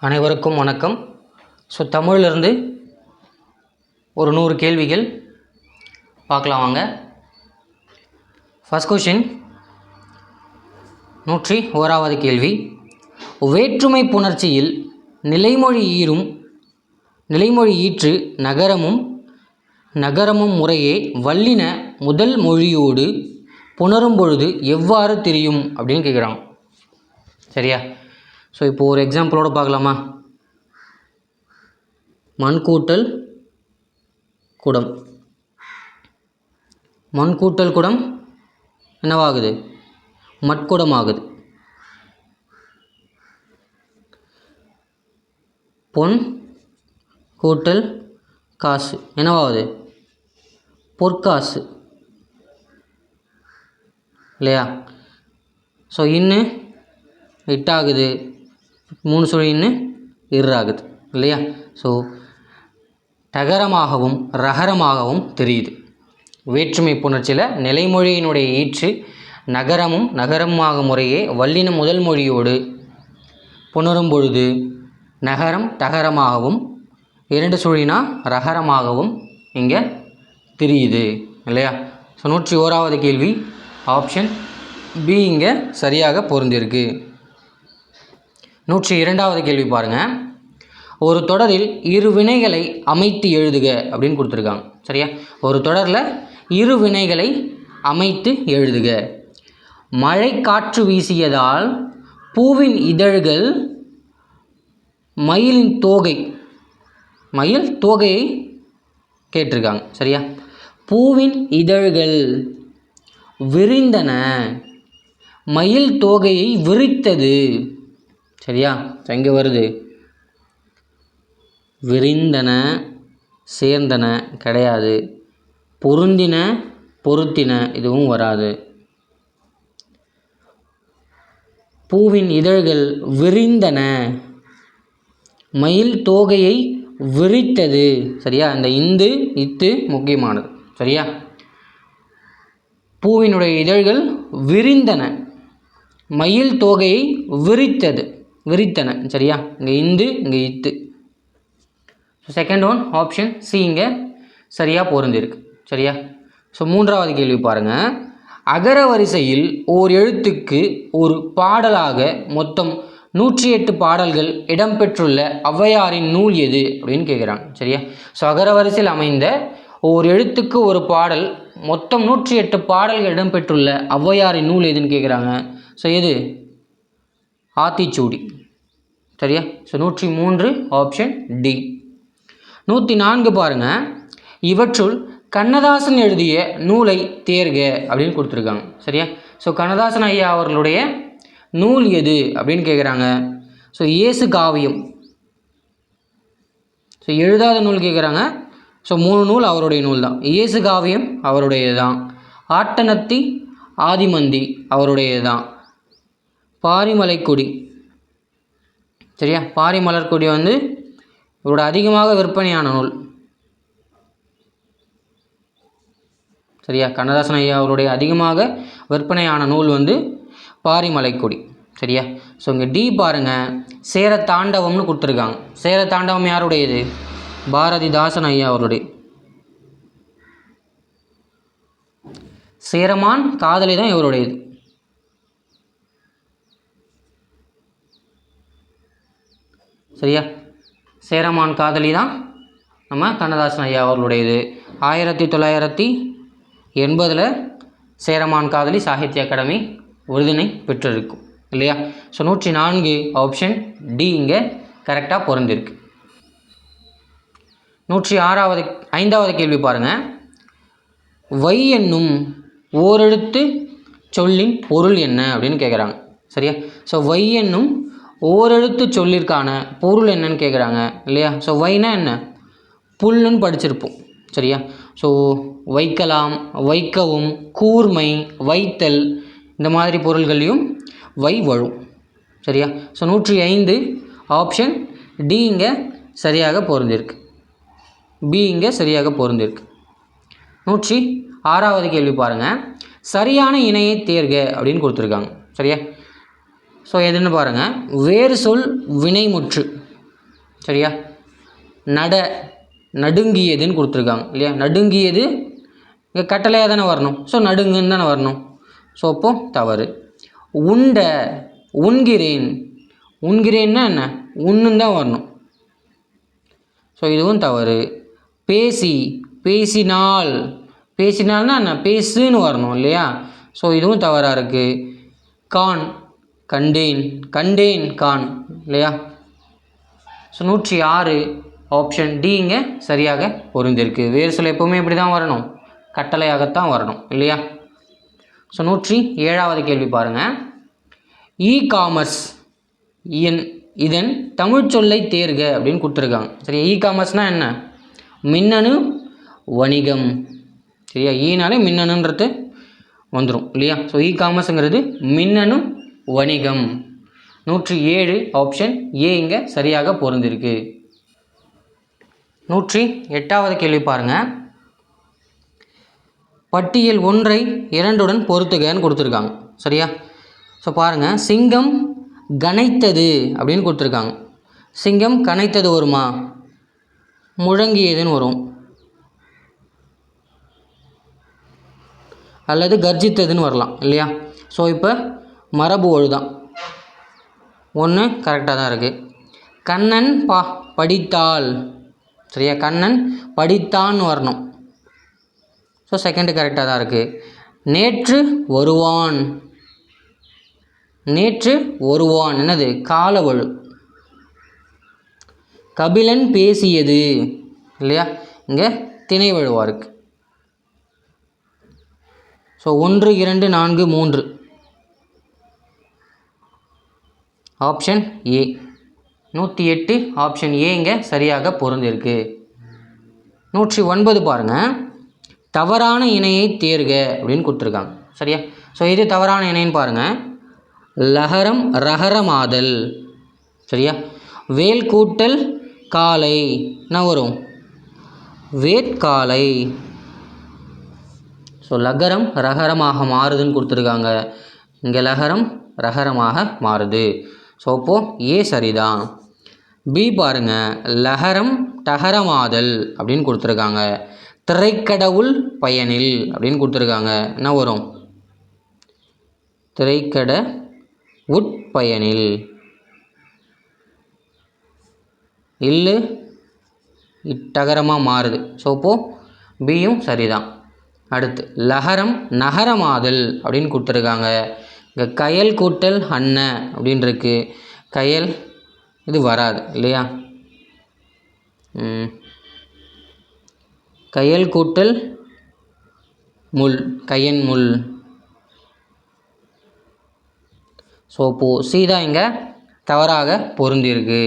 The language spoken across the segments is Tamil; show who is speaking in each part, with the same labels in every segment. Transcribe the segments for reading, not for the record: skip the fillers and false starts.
Speaker 1: அனைவருக்கும் வணக்கம். தமிழிலிருந்து ஒரு 100 கேள்விகள் பார்க்கலாம் வாங்க. ஃபர்ஸ்ட் கொஷின், 101வது கேள்வி. வேற்றுமை புணர்ச்சியில் நிலைமொழி ஈற்று நகரமும் முறையே வல்லின முதல் மொழியோடு புணரும் பொழுது எவ்வாறு தெரியும் அப்படின்னு கேட்குறாங்க. சரியா? இப்போது ஒரு எக்ஸாம்பிளோடு பார்க்கலாமா? மண் கூட்டல் குடம் என்னவாகுது? மட்குடம் ஆகுது. பொன் கூட்டல் காசு என்னவாகுது? பொற்காசு இல்லையா? இன்னு இட்டாகுது, 3 சுழி இன்னு இர்ராகுது இல்லையா? டகரமாகவும் ரகரமாகவும் தெரியுது. வேற்றுமை புணர்ச்சியில் நிலைமொழியினுடைய ஈற்று நகரமாக முறையே வல்லின முதல் மொழியோடு புணரும் பொழுது நகரம் டகரமாகவும் 2 சுழினா ரகரமாகவும் இங்கே தெரியுது இல்லையா? 101வது கேள்வி ஆப்ஷன் பி இங்கே சரியாக பொருந்திருக்கு. 102வது கேள்வி பாருங்கள். ஒரு தொடரில் இரு வினைகளை அமைத்து எழுதுக அப்படின்னு கொடுத்துருக்காங்க. சரியா? ஒரு தொடரில் இரு வினைகளை அமைத்து எழுதுக. மழை காற்று வீசியதால் பூவின் இதழ்கள் மயில் தோகையை கேட்டிருக்காங்க. சரியா? பூவின் இதழ்கள் விரிந்தன, மயில் தோகையை விரித்தது. சரியா? எங்கே வருது? விரிந்தன சேர்ந்தன கிடையாது. பொருத்தின இதுவும் வராது. பூவின் இதழ்கள் விரிந்தன, மயில் தோகையை விரித்தது. சரியா? இந்த இத்து முக்கியமானது. சரியா? பூவினுடைய இதழ்கள் விரிந்தன, மயில் தோகையை விரித்தன. சரியா? இங்கே இங்கே இத்து. செகண்ட் ஒன் ஆப்ஷன் சி இங்கே சரியாக பொருந்திருக்கு. சரியா? 3வது கேள்வி பாருங்கள். அகர வரிசையில் ஓர் எழுத்துக்கு ஒரு பாடலாக மொத்தம் 108 பாடல்கள் இடம்பெற்றுள்ள ஔவையாரின் நூல் எது அப்படின்னு கேட்குறாங்க. சரியா? அகர வரிசையில் அமைந்த ஓர் எழுத்துக்கு ஒரு பாடல் மொத்தம் 108 பாடல்கள் இடம்பெற்றுள்ள ஔவையாரின் நூல் எதுன்னு கேட்குறாங்க. எது? ஆத்திச்சூடி. சரியா? 103 ஆப்ஷன் டி. 104 பாருங்கள். இவற்றுள் கண்ணதாசன் எழுதிய நூலை தேர்க அப்படின்னு கொடுத்துருக்காங்க. சரியா? கண்ணதாசன் ஐயா அவர்களுடைய நூல் எது அப்படின்னு கேட்குறாங்க. இயேசு காவியம். எழுதாத நூல் கேட்குறாங்க. 3 நூல் அவருடைய நூல் தான். இயேசு காவியம் அவருடையது தான். ஆட்டனத்தி ஆதிமந்தி அவருடையது தான். பாரிமலைக்கொடி. சரியா? பாரிமலர்கொடி இவரோட அதிகமாக விற்பனையான நூல். சரியா? கண்ணதாசன் ஐயா அவருடைய அதிகமாக விற்பனையான நூல் பாரிமலைக்கொடி. சரியா? இங்கே டி பாருங்கள். சேர தாண்டவம்னு கொடுத்துருக்காங்க. சேர தாண்டவம் யாருடையது? பாரதிதாசன் ஐயா அவருடைய. சேரமான் காதலி தான் இவருடையது. சரியா? சேரமான் காதலி தான் நம்ம கண்ணதாசன் ஐயா அவர்களுடையது. 1980 சேரமான் காதலி சாகித்ய அகாடமி விருதினை பெற்றிருக்கும் இல்லையா? 104 ஆப்ஷன் டி இங்கே கரெக்டாக பொருந்திருக்கு. 105வது கேள்வி பாருங்கள். வை என்னும் ஓரெழுத்து சொல்லின் பொருள் என்ன அப்படின்னு கேட்குறாங்க. சரியா? வை என்னும் ஓரெழுத்து சொல்லிற்கான பொருள் என்னன்னு கேட்குறாங்க இல்லையா? வைனா என்ன? புல்லுன்னு படிச்சிருப்போம். சரியா? வைக்கலாம், வைக்கவும், கூர்மை, வைத்தல் இந்த மாதிரி பொருள்களையும் வை வழும். சரியா? 105 ஆப்ஷன் டி இங்கே சரியாக பொருந்திருக்கு. பி இங்கே சரியாக பொருந்திருக்கு. 106வது கேள்வி பாருங்கள். சரியான இணையை தேர்க அப்படின்னு கொடுத்துருக்காங்க. சரியா? எதுன்னு பாருங்கள். வேறு சொல் வினைமுற்று சரியா? நடுங்கியதுன்னு கொடுத்துருக்காங்க இல்லையா? நடுங்கியது இங்கே கட்டளையாக தானே வரணும். ஸோ நடுங்குன்னு தானே வரணும். ஸோ அப்போது தவறு. உண்கிறேன்னா என்ன? உண்ணுன்னு தான் வரணும். ஸோ இதுவும் தவறு. பேசினால்னா என்ன? பேசுன்னு வரணும் இல்லையா? ஸோ இதுவும் தவறாக இருக்குது. கண்டேன் கான் இல்லையா? ஸோ 106 ஆப்ஷன் டி இங்கே சரியாக பொருந்திருக்கு. வேறு சொல் எப்போவுமே இப்படி தான் வரணும், கட்டளையாகத்தான் வரணும் இல்லையா? ஸோ 107வது கேள்வி பாருங்கள். இ-காமர்ஸ் இதன் தமிழ் சொல்லை தேர்க அப்படின்னு கொடுத்துருக்காங்க. சரியா? இ-காமர்ஸ்னால் என்ன? மின்னணு வணிகம். சரியா? ஈனாலே மின்னணுன்றது வந்துடும் இல்லையா? ஸோ இ-காமர்ஸுங்கிறது மின்னணு வணிகம். 107 ஆப்ஷன் ஏ இங்கே சரியாக பொருந்திருக்கு. 108வது கேள்வி பாருங்கள். பட்டியல் 1ஐ 2உடன் பொறுத்துகன்னு கொடுத்துருக்காங்க. சரியா? ஸோ பாருங்கள், சிங்கம் கனைத்தது அப்படின்னு கொடுத்துருக்காங்க. சிங்கம் கனைத்தது வருமா? முழங்கியதுன்னு வரும், அல்லது கர்ஜித்ததுன்னு வரலாம் இல்லையா? ஸோ இப்போ மரபு ஒழுதான், ஒன்று கரெக்டாக தான் இருக்குது. கண்ணன் படித்தாள். சரியா? கண்ணன் படித்தான்னு வரணும். ஸோ செகண்டு கரெக்டாக தான் இருக்குது. நேற்று வருவான் என்னது? காலவழு. கபிலன் பேசியது இல்லையா? இங்கே திணை வழுவா இருக்குது. So 1, 2, 4, 3 option A. 108 option A இங்கே சரியாக பொருந்திருக்கு. 109 பாருங்கள். தவறான இணையை தேர்க அப்படின்னு கொடுத்துருக்காங்க. சரியா? ஸோ இது தவறான இணைன்னு பாருங்கள். லகரம் ரகரமாதல். சரியா? வேல் கூட்டல் காலை என்ன வரும்? வேட்காலை. ஸோ லகரம் ரகரமாக மாறுதுன்னு கொடுத்துருக்காங்க. இங்கே லகரம் ரகரமாக மாறுது. ஸோ அப்போது ஏ சரிதான். பி பாருங்கள், லகரம் டகரமாதல் அப்படின்னு கொடுத்துருக்காங்க. திரைக்கடவுள் பயனில் அப்படின்னு கொடுத்துருக்காங்க. என்ன வரும்? திரைக்கட உட்பயனில். இல்லு இட்டகரமாக மாறுது. ஸோ அப்போது பியும் சரிதான். அடுத்து லகரம் நகரமாதல் அப்படின்னு கொடுத்துருக்காங்க. இங்கே கயல் கூட்டல் அன்ன அப்படின்னு இருக்கு. கயல் இது வராது இல்லையா? கயல் கூட்டல் முள், கயன் முள். ஸோ இப்போது சீதா இங்கே தவறாக பொருந்திருக்கு.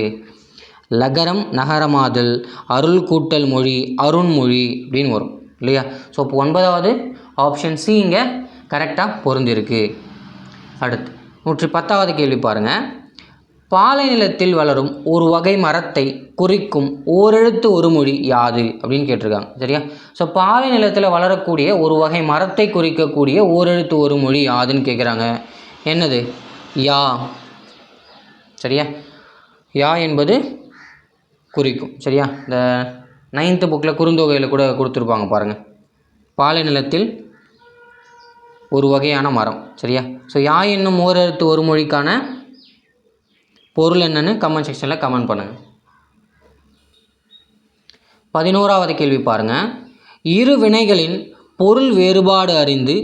Speaker 1: லகரம் நகரமாதல், அருள் கூட்டல் மொழி, அருண்மொழி அப்படின்னு வரும் இல்லையா? ஸோ இப்போ 9வது ஆப்ஷன் சி இங்கே கரெக்டாக பொருந்திருக்கு. அடுத்து 110வது கேள்வி பாருங்கள். பாலை நிலத்தில் வளரும் ஒரு வகை மரத்தை குறிக்கும் ஓரெழுத்து ஒரு மொழி யாது அப்படின்னு கேட்டிருக்காங்க. சரியா? ஸோ பாலை நிலத்தில் வளரக்கூடிய ஒரு வகை மரத்தை குறிக்கக்கூடிய ஓரெழுத்து ஒரு மொழி யாதுன்னு கேட்குறாங்க. என்னது? யா. சரியா? யா என்பது குறிக்கும். சரியா? இந்த 9th புக்கில் குறுந்தொகையில் கூட கொடுத்துருப்பாங்க பாருங்கள். பாலை நிலத்தில் ஒரு வகையான மரம். சரியா? ஸோ யா என்னும் ஓரெழுத்து ஒரு மொழிக்கான பொருள் என்னன்னு கமெண்ட் செக்ஷனில் கமெண்ட் பண்ணுங்கள். 11வது கேள்வி பாருங்கள். இரு வினைகளின் பொருள் வேறுபாடு அறிந்து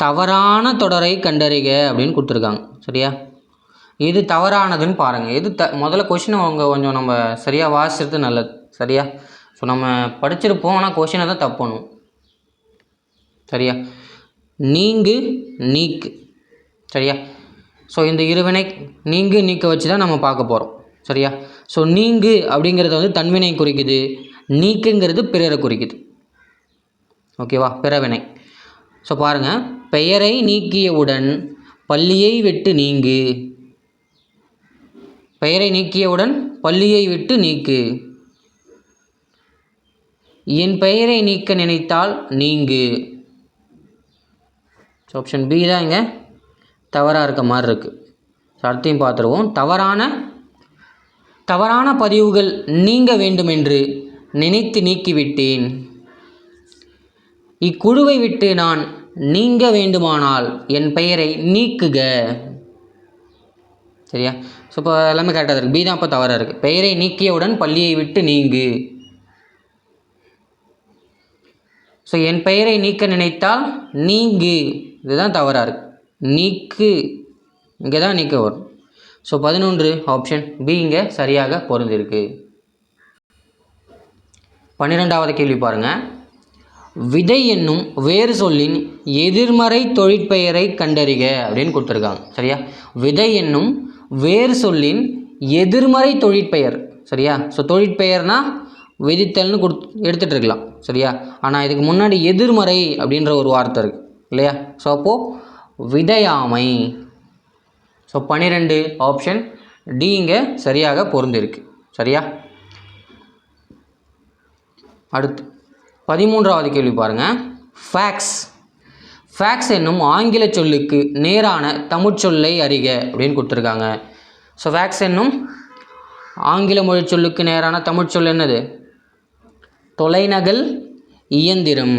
Speaker 1: தவறான தொடரை கண்டறிக அப்படின்னு கொடுத்துருக்காங்க. சரியா? எது தவறானதுன்னு பாருங்கள். எது முதல்ல கொஷினை அவங்க கொஞ்சம் நம்ம சரியாக வாசிக்கிறது நல்லது. சரியா? ஸோ நம்ம படிச்சிருப்போம், ஆனால் கொஷினை தான் தப்பு பண்ணுவோம். சரியா? நீங்கு நீக்கு. சரியா? ஸோ இந்த இருவினை நீங்கு நீக்க வச்சு தான் நம்ம பார்க்க போகிறோம். சரியா? ஸோ நீங்கு அப்படிங்கிறது வந்து தன்வினை குறிக்குது, நீக்குங்கிறது பிறரை குறிக்குது. ஓகேவா? பிறவினை. ஸோ பாருங்கள், பெயரை நீக்கியவுடன் பள்ளியை விட்டு நீங்கு. பெயரை நீக்கியவுடன் பள்ளியை விட்டு நீக்கு. என் பெயரை நீக்க நினைத்தால் நீங்கு. ஸோ ஆப்ஷன் பி தான் இங்கே தவறாக இருக்க மாதிரி இருக்குது. ஸோ அடுத்தையும் பார்த்துருவோம். தவறான தவறான பதிவுகள் நீங்க வேண்டுமென்று நினைத்து நீக்கிவிட்டேன். இக்குழுவை விட்டு நான் நீங்க வேண்டுமானால் என் பெயரை நீக்குக. சரியா? ஸோ இப்போ எல்லாமே கரெக்டாக இருக்குது. பி தான் இப்போ தவறாக இருக்குது. பெயரை நீக்கியவுடன் பள்ளியை விட்டு நீங்கு. ஸோ என் பெயரை நீக்க நினைத்தால் நீங்கு, இதுதான் தவறாக இருக்குது. நீக்கு, இங்கே தான் நீக்க வரும். ஸோ 11 ஆப்ஷன் பி இங்கே சரியாக பொருந்திருக்கு. 12வது கேள்வி பாருங்கள். விதை என்னும் வேறு சொல்லின் எதிர்மறை தொழிற்பெயரை கண்டறிக அப்படின்னு கொடுத்துருக்காங்க. சரியா? விதை என்னும் வேறு சொல்லின் எதிர்மறை தொழிற்பெயர். சரியா? ஸோ தொழிற்பெயர்னா விதித்தல்னு எடுத்துகிட்டு இருக்கலாம். சரியா? ஆனால் இதுக்கு முன்னாடி எதிர்மறை அப்படின்ற ஒரு வார்த்தை இருக்குது இல்லையா? ஸோ அப்போது விதையாமை. ஸோ 12 ஆப்ஷன் டி இங்கே சரியாக பொருந்திருக்கு. சரியா? அடுத்து 13வது கேள்வி பாருங்கள். ஃபேக்ஸ் என்னும் ஆங்கில சொல்லுக்கு நேரான தமிழ் சொல்லை அறிக அப்படின்னு கொடுத்துருக்காங்க. ஸோ ஃபேக்ஸ் என்னும் ஆங்கில மொழி சொல்லுக்கு நேரான தமிழ் சொல் என்னது? தொலைநகல் இயந்திரம்.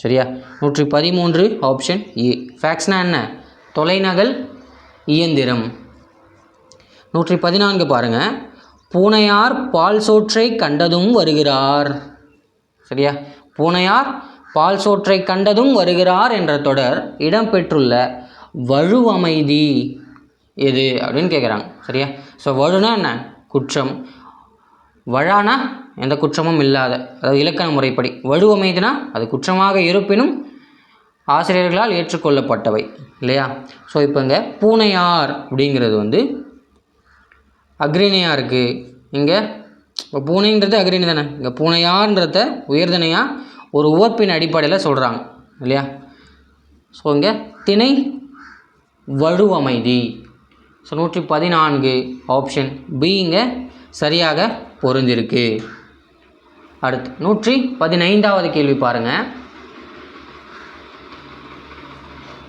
Speaker 1: சரியா? 113 ஆப்ஷன் ஏ. ஃபேக்ஸ்னா என்ன? தொலைநகல் இயந்திரம். 114 பாருங்கள். பூனையார் பால் சோற்றை கண்டதும் வருகிறார். சரியா? பூனையார் பால் சோற்றை கண்டதும் வருகிறார் என்ற தொடர் இடம்பெற்றுள்ள வழுவமைதி எது அப்படின்னு கேட்குறாங்க. சரியா? ஸோ வழுனா என்ன? குற்றம். வழானா எந்த குற்றமும் இல்லாத, அதாவது இலக்கண முறைப்படி. வழுவமைதினா அது குற்றமாக இருப்பினும் ஆசிரியர்களால் ஏற்றுக்கொள்ளப்பட்டவை இல்லையா? ஸோ இப்போ இங்கே பூனையார் அப்படிங்கிறது வந்து அக்ரிணையாக இருக்குது. இங்கே இப்போ பூனைன்றது அக்ரிணி தானே. இங்கே பூனையார்ன்றத உயர்தனையாக ஒரு உவப்பின் அடிப்படையில் சொல்கிறாங்க இல்லையா? ஸோ இங்கே திணை வழுவமைதி. ஸோ 114 ஆப்ஷன் பி இங்கே சரியாக பொருந்திருக்கு. அடுத்து 115வது கேள்வி பாருங்கள்.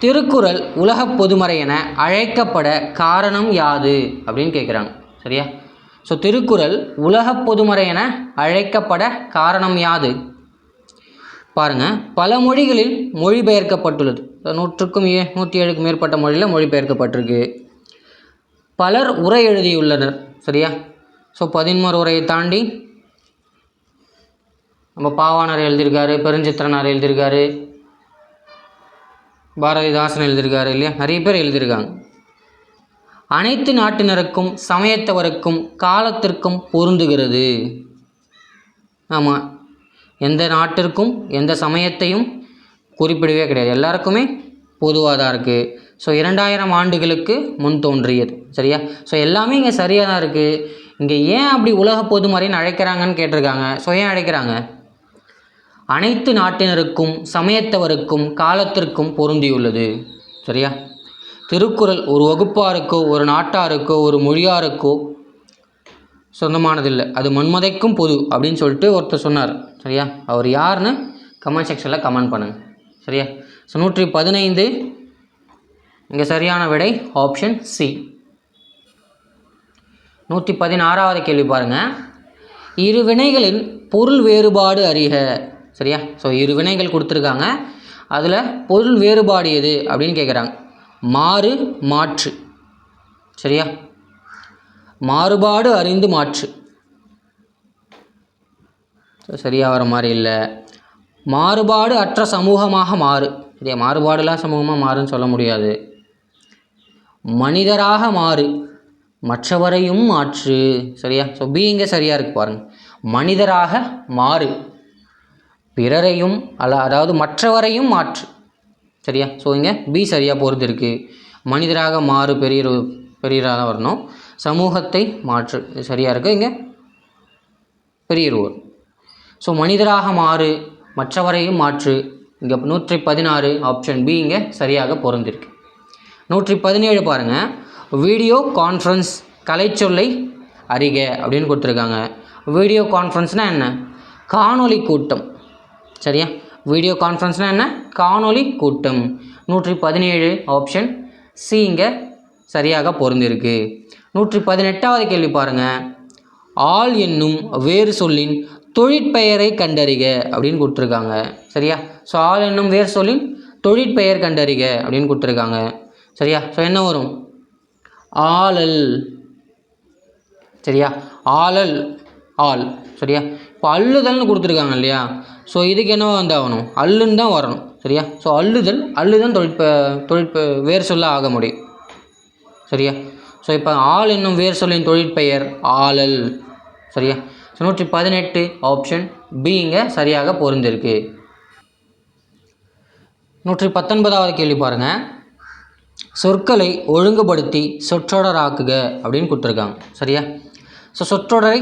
Speaker 1: திருக்குறள் உலக பொதுமறை என அழைக்கப்பட காரணம் யாது அப்படின்னு கேட்குறாங்க. சரியா? ஸோ திருக்குறள் உலக பொதுமறை என அழைக்கப்பட காரணம் யாது? பாருங்கள், பல மொழிகளில் மொழிபெயர்க்கப்பட்டுள்ளது. 107க்கும் மேற்பட்ட மொழியில் மொழிபெயர்க்கப்பட்டிருக்கு. பலர் உரை எழுதியுள்ளனர். சரியா? ஸோ 11 உரையை தாண்டி நம்ம பாவாணர் எழுதியிருக்காரு, பெருஞ்சித்திரனார் எழுதியிருக்காரு, பாரதிதாசன் எழுதியிருக்காரு இல்லையா? நிறைய பேர் எழுதியிருக்காங்க. அனைத்து நாட்டினருக்கும் சமயத்தவருக்கும் காலத்திற்கும் பொருந்துகிறது. ஆமாம், எந்த நாட்டிற்கும் எந்த சமயத்தையும் குறிப்பிடவே கிடையாது, எல்லாருக்குமே பொதுவாக தான் இருக்குது. ஸோ 2000 ஆண்டுகளுக்கு முன் தோன்றியது. சரியா? ஸோ எல்லாமே இங்கே சரியாக தான் இருக்குது. இங்கே ஏன் அப்படி உலக பொதுமறைன்னு அழைக்கிறாங்கன்னு கேட்டிருக்காங்க. ஸோ ஏன் அழைக்கிறாங்க? அனைத்து நாட்டினருக்கும் சமயத்தவருக்கும் காலத்திற்கும் பொருந்தியுள்ளது. சரியா? திருக்குறள் ஒரு வகுப்பாருக்கோ ஒரு நாட்டாருக்கோ ஒரு மொழியாருக்கோ சொந்தமானதில்லை, அது மன்மதைக்கும் பொது அப்படின்னு சொல்லிட்டு ஒருத்தர் சொன்னார். சரியா? அவர் யாருன்னு கமெண்ட் செக்ஷனில் கமெண்ட் பண்ணுங்கள். சரியா? ஸோ 115 இங்கே சரியான விடை ஆப்ஷன் சி. 116வது கேள்வி பாருங்கள். இரு வினைகளின் பொருள் வேறுபாடு அறிக. சரியா? ஸோ இரு வினைகள் கொடுத்துருக்காங்க, அதில் பொருள் வேறுபாடு எது அப்படின்னு கேட்குறாங்க. மாறு, மாற்று. சரியா? மாறுபாடு அறிந்து மாற்று. சரியாக வர மாதிரி இல்லை. மாறுபாடு அற்ற சமூகமாக மாறு. சரியா? மாறுபாடுலாம் சமூகமாக மாறுன்னு சொல்ல முடியாது. மனிதராக மாறு, மற்றவரையும் மாற்று. சரியா? ஸோ பி இங்கே சரியாக இருக்குது பாருங்கள். மனிதராக மாறு, பிறரையும் அதாவது மற்றவரையும் மாற்று. சரியா? ஸோ இங்கே பி சரியாக பொறுத்திருக்கு. மனிதராக மாறு பெரியராக தான் வரணும். சமூகத்தை மாற்று சரியாக இருக்குது, இங்கே பெரியர் வரும். ஸோ மனிதராக மாறு, மற்றவரையும் மாற்று. இங்கே 116 ஆப்ஷன் பி இங்கே சரியாக பொருந்திருக்கு. 117 பாருங்கள். வீடியோ கான்ஃபரன்ஸ் கலைச்சொல்லை அறிக அப்படின்னு கொடுத்துருக்காங்க. வீடியோ கான்ஃபரன்ஸ்னால் என்ன? காணொளி கூட்டம். சரியா? வீடியோ கான்ஃபரன்ஸ்னால் என்ன? காணொளி கூட்டம். 117 ஆப்ஷன் சி இங்கே சரியாக பொருந்திருக்கு. 118வது கேள்வி பாருங்கள். ஆள் என்னும் வேறு சொல்லின் தொழிற்பெயரை கண்டறிக அப்படின்னு கொடுத்துருக்காங்க. சரியா? ஸோ ஆள் என்னும் வேறு சொல்லின் தொழிற்பெயர் கண்டறிக அப்படின்னு கொடுத்துருக்காங்க. சரியா? ஸோ என்ன வரும்? ஆளல். சரியா? ஆளல், ஆள். சரியா? இப்போ அள்ளுதல்னு கொடுத்துருக்காங்க இல்லையா? ஸோ இதுக்கு என்னவா வந்தாகணும்? அல்லுன்னு தான் வரணும். சரியா? ஸோ அள்ளுதல் வேறு சொல்ல ஆக முடியும். சரியா? ஸோ இப்போ ஆள் என்னும் வேறு சொல்லின் தொழிற்பெயர் ஆளல். சரியா? ஸோ 118 ஆப்ஷன் பி இங்கே சரியாக பொருந்திருக்கு. 119வது கேள்வி பாருங்கள். சொற்களை ஒழுங்குபடுத்தி சொற்றொடராக்குக அப்படின்னு கொடுத்துருக்காங்க. சரியா? ஸோ சொற்றொடரை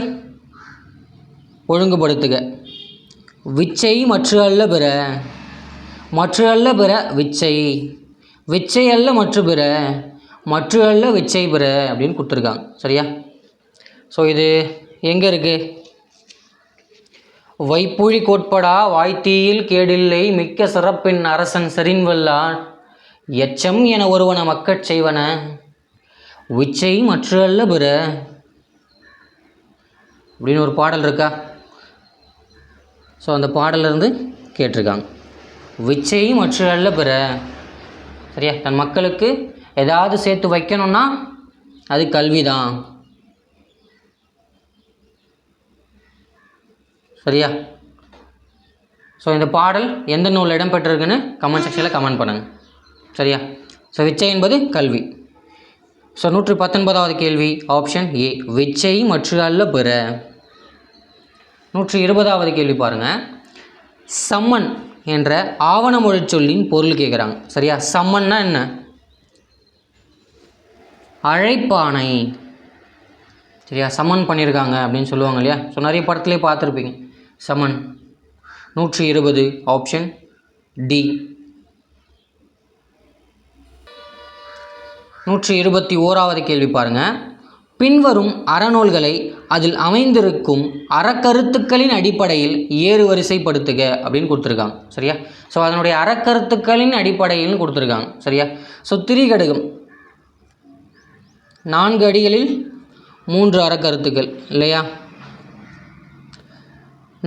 Speaker 1: ஒழுங்குபடுத்துக. விச்சை மற்ற அல்ல பிற, மற்ற அல்ல பிற விச்சை, விச்சை அல்ல மற்ற பிற, மற்ற அல்ல விச்சை பிற அப்படின்னு கொடுத்துருக்காங்க. சரியா? ஸோ இது எங்கே இருக்குது? வைப்புழி கோட்படா வாய்த்தீயில் கேடில்லை மிக்க சிறப்பின் அரசன் செறின்வல்லான் எச்சம் என ஒருவன மக்கட் செய்வன விச்சை மற்ற அல்ல பிற அப்படின்னு ஒரு பாடல் இருக்கா? ஸோ அந்த பாடலிருந்து கேட்டிருக்காங்க. விச்சை மற்ற அல்ல பிற. சரியா? தன் மக்களுக்கு ஏதாவது சேர்த்து வைக்கணும்னா அது கல்வி தான். சரியா? ஸோ இந்த பாடல் எந்த நூலில் இடம்பெற்றிருக்குன்னு கமெண்ட் செக்ஷனில் கமெண்ட் பண்ணுங்கள். சரியா? ஸோ விச்சை என்பது கல்வி. ஸோ 119வது கேள்வி ஆப்ஷன் ஏ, விச்சை மற்ற அல்ல பிற. 120வது கேள்வி பாருங்கள். சம்மன் என்ற ஆவண மொழி சொல்லின் பொருள் கேட்குறாங்க. சரியா? சம்மன்னா என்ன? அழைப்பானை. சரியா? சம்மன் பண்ணியிருக்காங்க அப்படின்னு சொல்லுவாங்க இல்லையா? ஸோ நிறைய படத்துலேயே பார்த்துருப்பீங்க சம்மன். 120 option D. 121வது கேள்வி பாருங்கள். பின்வரும் அறநூல்களை அதில் அமைந்திருக்கும் அறக்கருத்துக்களின் அடிப்படையில் ஏறுவரிசைப்படுத்துக அப்படின்னு கொடுத்துருக்காங்க. சரியா? ஸோ அதனுடைய அறக்கருத்துக்களின் அடிப்படையில்னு கொடுத்துருக்காங்க. சரியா? ஸோ திரிகடுகம் 4 அடிகளில் 3 அறக்கருத்துக்கள் இல்லையா?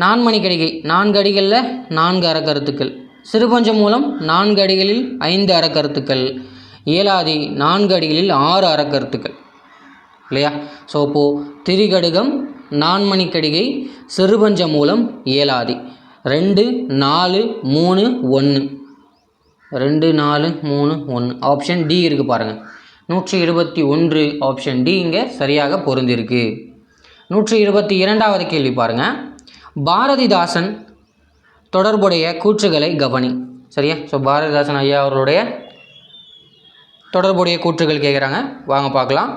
Speaker 1: நான்மணிக்கடிகை 4 அடிகளில் 4 அறக்கருத்துக்கள். சிறுபஞ்சமூலம் 4 அடிகளில் 5 அறக்கருத்துக்கள். ஏலாதி 4 அடிகளில் 6 அறக்கருத்துக்கள் இல்லையா? ஸோ இப்போது திரிகடுகம், நான்மணிக்கடிகை, சிறுபஞ்சமூலம், ஏலாதி 2 4 3 1. 2 4 3 1 ஆப்ஷன் டி இருக்குது பாருங்கள். 121 ஆப்ஷன் டி இங்கே சரியாக பொருந்திருக்கு. 122வது கேள்வி பாருங்கள். பாரதிதாசன் தொடர்புடைய கூற்றுகளை கவனி. சரியா? ஸோ பாரதிதாசன் ஐயா அவர்களுடைய தொடர்புடைய கூற்றுகள் கேட்குறாங்க. வாங்க பார்க்கலாம்.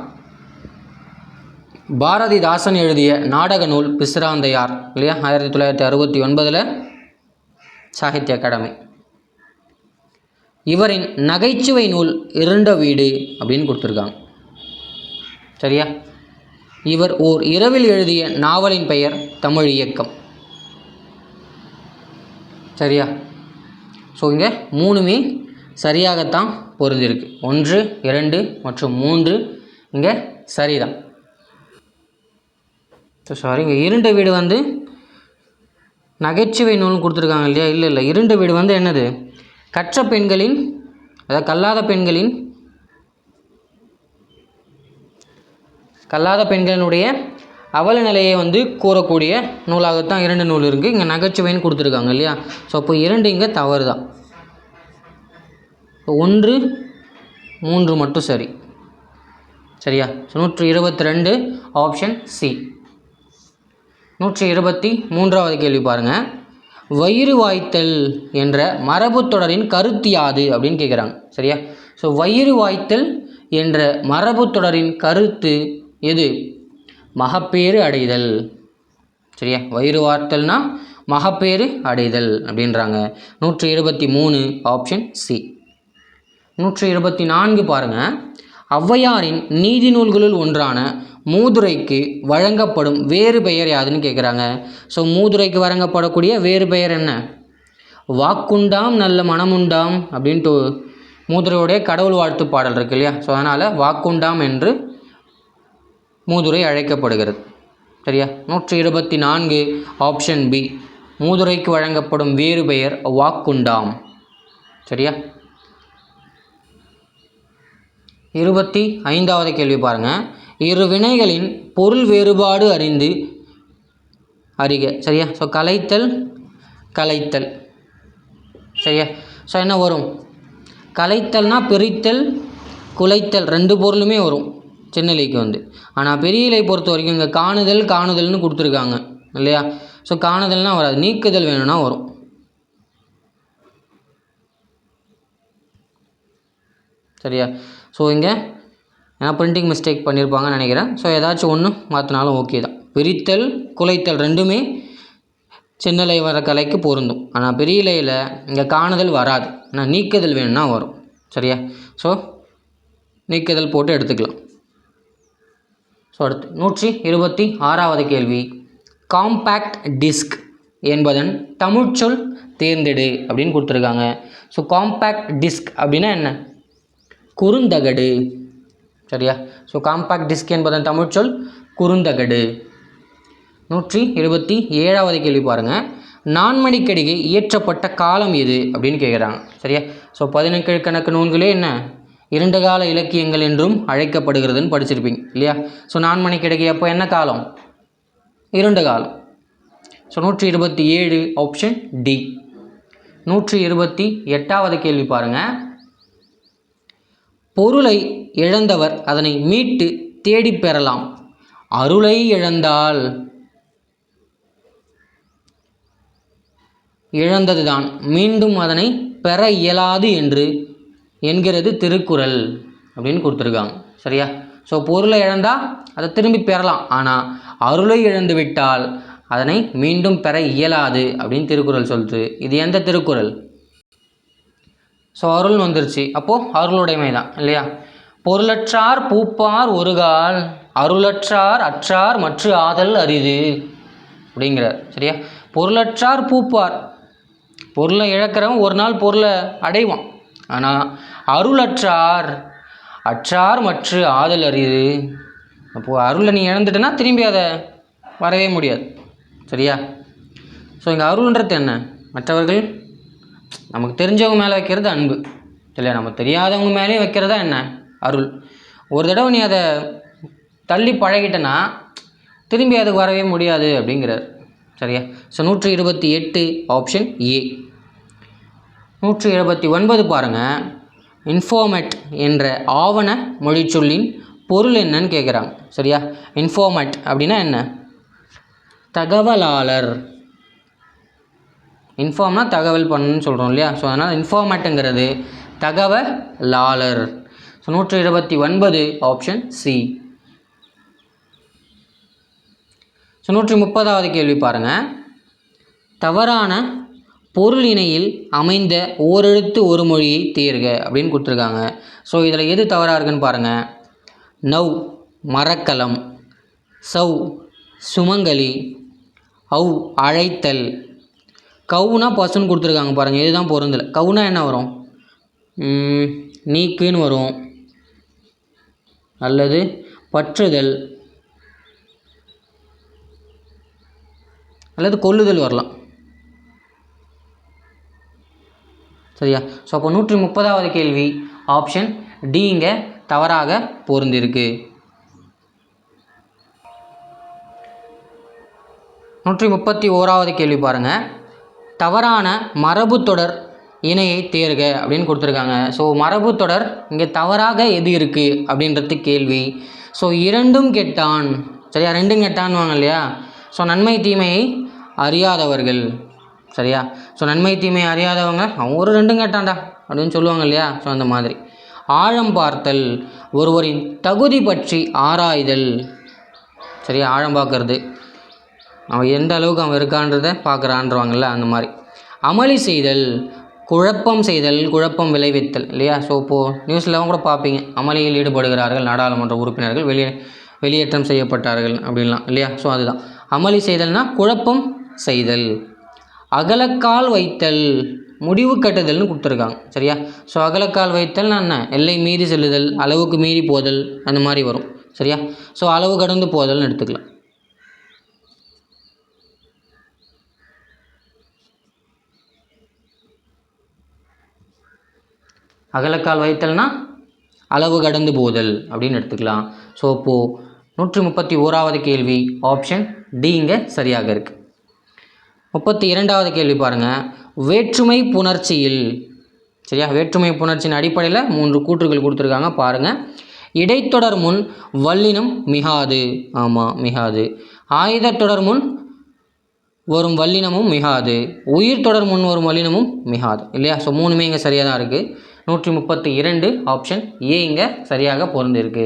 Speaker 1: பாரதிதாசன் எழுதிய நாடக நூல் பிசிராந்தையார் இல்லையா? 1969 சாகித்ய அகாடமி. இவரின் நகைச்சுவை நூல் இருண்ட வீடு அப்படின்னு கொடுத்துருக்காங்க. சரியா? இவர் ஓர் இரவில் எழுதிய நாவலின் பெயர் தமிழ் இயக்கம். சரியா? ஸோ இங்கே 3மே சரியாகத்தான் பொருந்திருக்கு. 1 2 மற்றும் 3 இங்கே சரிதான். ஸோ சாரி, இங்கே இருண்ட வீடு வந்து நகைச்சுவை நூல்னு கொடுத்துருக்காங்க இல்லையா? இல்லை, இருண்ட வீடு வந்து என்னது? கற்ற பெண்களின், அதாவது கல்லாத பெண்களினுடைய அவல நிலையை வந்து கூறக்கூடிய நூலாகத்தான் 2 நூல் இருக்குது. இங்கே நகைச்சுவைன்னு கொடுத்துருக்காங்க இல்லையா? ஸோ அப்போ 2 இங்கே தவறு தான். 1 3 மட்டும் சரி. சரியா? 122 ஆப்ஷன் சி. 123வது கேள்வி பாருங்கள். வயிறு வாய்த்தல் என்ற மரபு தொடரின் கருத்து யாது அப்படின்னு கேட்குறாங்க. சரியா? ஸோ வயிறு வாய்த்தல் என்ற மரபு தொடரின் கருத்து எது? மகப்பேறு அடைதல். சரியா? வயிறு வார்த்தல்னா மகப்பேறு அடைதல் அப்படின்றாங்க. 123 ஆப்ஷன் சி. 124 பாருங்கள். ஔவையாரின் நீதி நூல்களுள் ஒன்றான மூதுரைக்கு வழங்கப்படும் வேறு பெயர் யாதுன்னு கேட்குறாங்க. ஸோ மூதுரைக்கு வழங்கப்படக்கூடிய வேறு பெயர் என்ன? வாக்குண்டாம் நல்ல மனமுண்டாம் அப்படின்ட்டு மூதுரையுடைய கடவுள் வாழ்த்து பாடல் இருக்கு இல்லையா? ஸோ அதனால் வாக்குண்டாம் என்று மூதுரை அழைக்கப்படுகிறது. சரியா? 124 ஆப்ஷன் பி, மூதுரைக்கு வழங்கப்படும் வேறு பெயர் வாக்குண்டாம். சரியா? 25வது கேள்வி பாருங்கள். இரு வினைகளின் பொருள் வேறுபாடு அறிக. சரியா? ஸோ கலைத்தல் கலைத்தல். சரியா? ஸோ என்ன வரும்? கலைத்தல்னா பிரித்தல் குலைத்தல் ரெண்டு பொருளுமே வரும் சின்னலைக்கு வந்து. ஆனால் பெரிய இலை பொறுத்த வரைக்கும் இங்கே காணுதல்னு கொடுத்துருக்காங்க இல்லையா? ஸோ காணுதல்னால் வராது, நீக்குதல் வேணும்னா வரும். சரியா? ஸோ இங்கே ஏன்னா பிரிண்டிங் மிஸ்டேக் பண்ணியிருப்பாங்கன்னு நினைக்கிறேன். ஸோ ஏதாச்சும் ஒன்று மாற்றினாலும் ஓகே தான். பிரித்தல் குலைத்தல் ரெண்டுமே சின்னலை வர கலைக்கு பொருந்தும். ஆனால் பெரிய இலையில் இங்கே காணுதல் வராது, ஆனால் நீக்குதல் வேணும்னா வரும். சரியா? ஸோ நீக்குதல் போட்டு எடுத்துக்கலாம். ஸோ அடுத்து 126வது கேள்வி. காம்பேக்ட் டிஸ்க் என்பதன் தமிழ்ச்சொல் தேர்ந்தெடு அப்படின்னு கொடுத்துருக்காங்க. ஸோ காம்பேக்ட் டிஸ்க் அப்படின்னா என்ன? குறுந்தகடு. சரியா? ஸோ காம்பேக்ட் டிஸ்க் என்பதன் தமிழ்ச்சொல் குறுந்தகடு. 127வது கேள்வி பாருங்கள். நான்மணிக்கடிகை இயற்றப்பட்ட காலம் எது அப்படின்னு கேட்குறாங்க. சரியா? ஸோ 11 கணக்கு நூல்களே என்ன 2 கால இலக்கியங்கள் என்றும் அழைக்கப்படுகிறதுன்னு படிச்சிருப்பீங்க இல்லையா? ஸோ நான்மணிக்கடிகை அப்போ என்ன காலம்? 2 காலம். So 127 option D. 128வது கேள்வி பாருங்கள். பொருளை இழந்தவர் அதனை மீட்டு தேடி பெறலாம். அருளை இழந்தால் இழந்ததுதான், மீண்டும் அதனை பெற இயலாது என்று என்கிறது திருக்குறள் அப்படின்னு கொடுத்துருக்காங்க. சரியா? ஸோ பொருளை இழந்தால் அதை திரும்பி பெறலாம், ஆனால் அருளை இழந்து விட்டால் அதனை மீண்டும் பெற இயலாது அப்படின்னு திருக்குறள் சொல்லுது. இது எந்த திருக்குறள்? ஸோ அருள்னு வந்துருச்சு, அப்போது அருளுடைமை தான் இல்லையா? பொருளற்றார் பூப்பார் ஒருகால், அருளற்றார் அற்றார் மற்ற ஆதல் அரிது அப்படிங்கிறார். சரியா? பொருளற்றார் பூப்பார், பொருளை இழக்கிறவன் ஒரு நாள் பொருளை அடைவான். ஆனால் அருளற்றார் அற்றார் மற்ற ஆதல் அரிது. அப்போது அருளை நீ இழந்துட்டேன்னா திரும்பி அதை வரவே முடியாது. சரியா? ஸோ இங்கே அருள்ன்றது என்ன? மற்றவர்கள் நமக்கு தெரிஞ்சவங்க மேலே வைக்கிறது அன்பு இல்லையா? நம்ம தெரியாதவங்க மேலேயும் வைக்கிறதா என்ன? அருள். ஒரு தடவை நீ அதை தள்ளி பழகிட்டனா திரும்பி அதுக்கு வரவே முடியாது அப்படிங்கிறார். சரியா? So 128 option A. 179 பாருங்கள். இன்ஃபார்மேட் என்ற ஆவண மொழிச்சொல்லின் பொருள் என்னன்னு கேட்குறாங்க. சரியா? இன்ஃபார்மேட் அப்படின்னா என்ன? தகவலாளர். இன்ஃபார்ம்னா தகவல் பண்ணுன்னு சொல்கிறோம் இல்லையா? ஸோ அதனால் இன்ஃபார்மேட்டுங்கிறது தகவலாளர். So 129 option C. ஸோ 130வது கேள்வி பாருங்கள். தவறான பொருள் இணையில் அமைந்த ஓரெழுத்து ஒரு மொழியை தேர்க அப்படின்னு கொடுத்துருக்காங்க. ஸோ இதில் எது தவறாக இருக்குன்னு பாருங்கள். நவ் மரக்கலம், சவ் சுமங்கலி, அவு அழைத்தல், கவுனா பசுன்னு கொடுத்துருக்காங்க பாருங்கள். இதுதான் பொருந்தலை. கவுனா என்ன வரும்? நீக்குன்னு வரும், அல்லது பற்றுதல், அல்லது கொல்லுதல் வரலாம். சரியா? ஸோ அப்போ 130வது கேள்வி ஆப்ஷன் டி இங்கே தவறாக பொருந்திருக்கு. 131வது கேள்வி பாருங்கள். தவறான மரபு தொடர் இணையை தேர்க அப்படின்னு கொடுத்துருக்காங்க. ஸோ மரபு தொடர் இங்கே தவறாக எது இருக்குது அப்படின்றது கேள்வி. ஸோ இரண்டும் கெட்டான். சரியா? ரெண்டும் கெட்டான்வாங்க இல்லையா? ஸோ நன்மை தீமையை அறியாதவர்கள். சரியா? ஸோ நன்மை தீமையை அறியாதவங்க அவங்க ஒரு ரெண்டும் கெட்டான்டா அப்படின்னு சொல்லுவாங்க இல்லையா? ஸோ அந்த மாதிரி. ஆழம் பார்த்தல், ஒருவரின் தகுதி பற்றி ஆராய்தல். சரியா? ஆழம் பார்க்கறது, அவன் எந்த அளவுக்கு அவன் இருக்கான்றதை பார்க்குறான்றவாங்கல்ல, அந்த மாதிரி. அமளி செய்தல், குழப்பம் செய்தல், குழப்பம் விளைவித்தல் இல்லையா? ஸோ இப்போது நியூஸ்லாம் கூட பார்ப்பீங்க, அமளியில் ஈடுபடுகிறார்கள் நாடாளுமன்ற உறுப்பினர்கள், வெளியேற்றம் செய்யப்பட்டார்கள் அப்படின்லாம் இல்லையா? ஸோ அதுதான் அமளி செய்தல்னா குழப்பம் செய்தல். அகலக்கால் வைத்தல், முடிவு கட்டுதல்னு கொடுத்துருக்காங்க. சரியா? ஸோ அகலக்கால் வைத்தல் என்ன? எல்லை மீறி செல்லுதல், அளவுக்கு மீறி போதல், அந்த மாதிரி வரும். சரியா? ஸோ அளவு கடந்து போதல்னு எடுத்துக்கலாம். அகலக்கால் வைத்தல்னா அளவு கடந்து போதல் அப்படின்னு எடுத்துக்கலாம். ஸோ இப்போது 131வது கேள்வி ஆப்ஷன் டி இங்கே சரியாக இருக்குது. 32வது கேள்வி பாருங்கள். வேற்றுமை புணர்ச்சியில், சரியா, வேற்றுமை புணர்ச்சியின் அடிப்படையில் 3 கூற்றுகள் கொடுத்துருக்காங்க பாருங்கள். இடைத்தொடர் முன் வல்லினம் மிகாது, ஆமாம் மிகாது. ஆயுதத்தொடர் முன் வரும் வல்லினமும் மிகாது. உயிர் தொடர் முன் வரும் வல்லினமும் மிகாது, இல்லையா? ஸோ 3மே இங்கே சரியாக தான் இருக்குது. 132 ஆப்ஷன் ஏ இங்கே சரியாக பொருந்திருக்கு.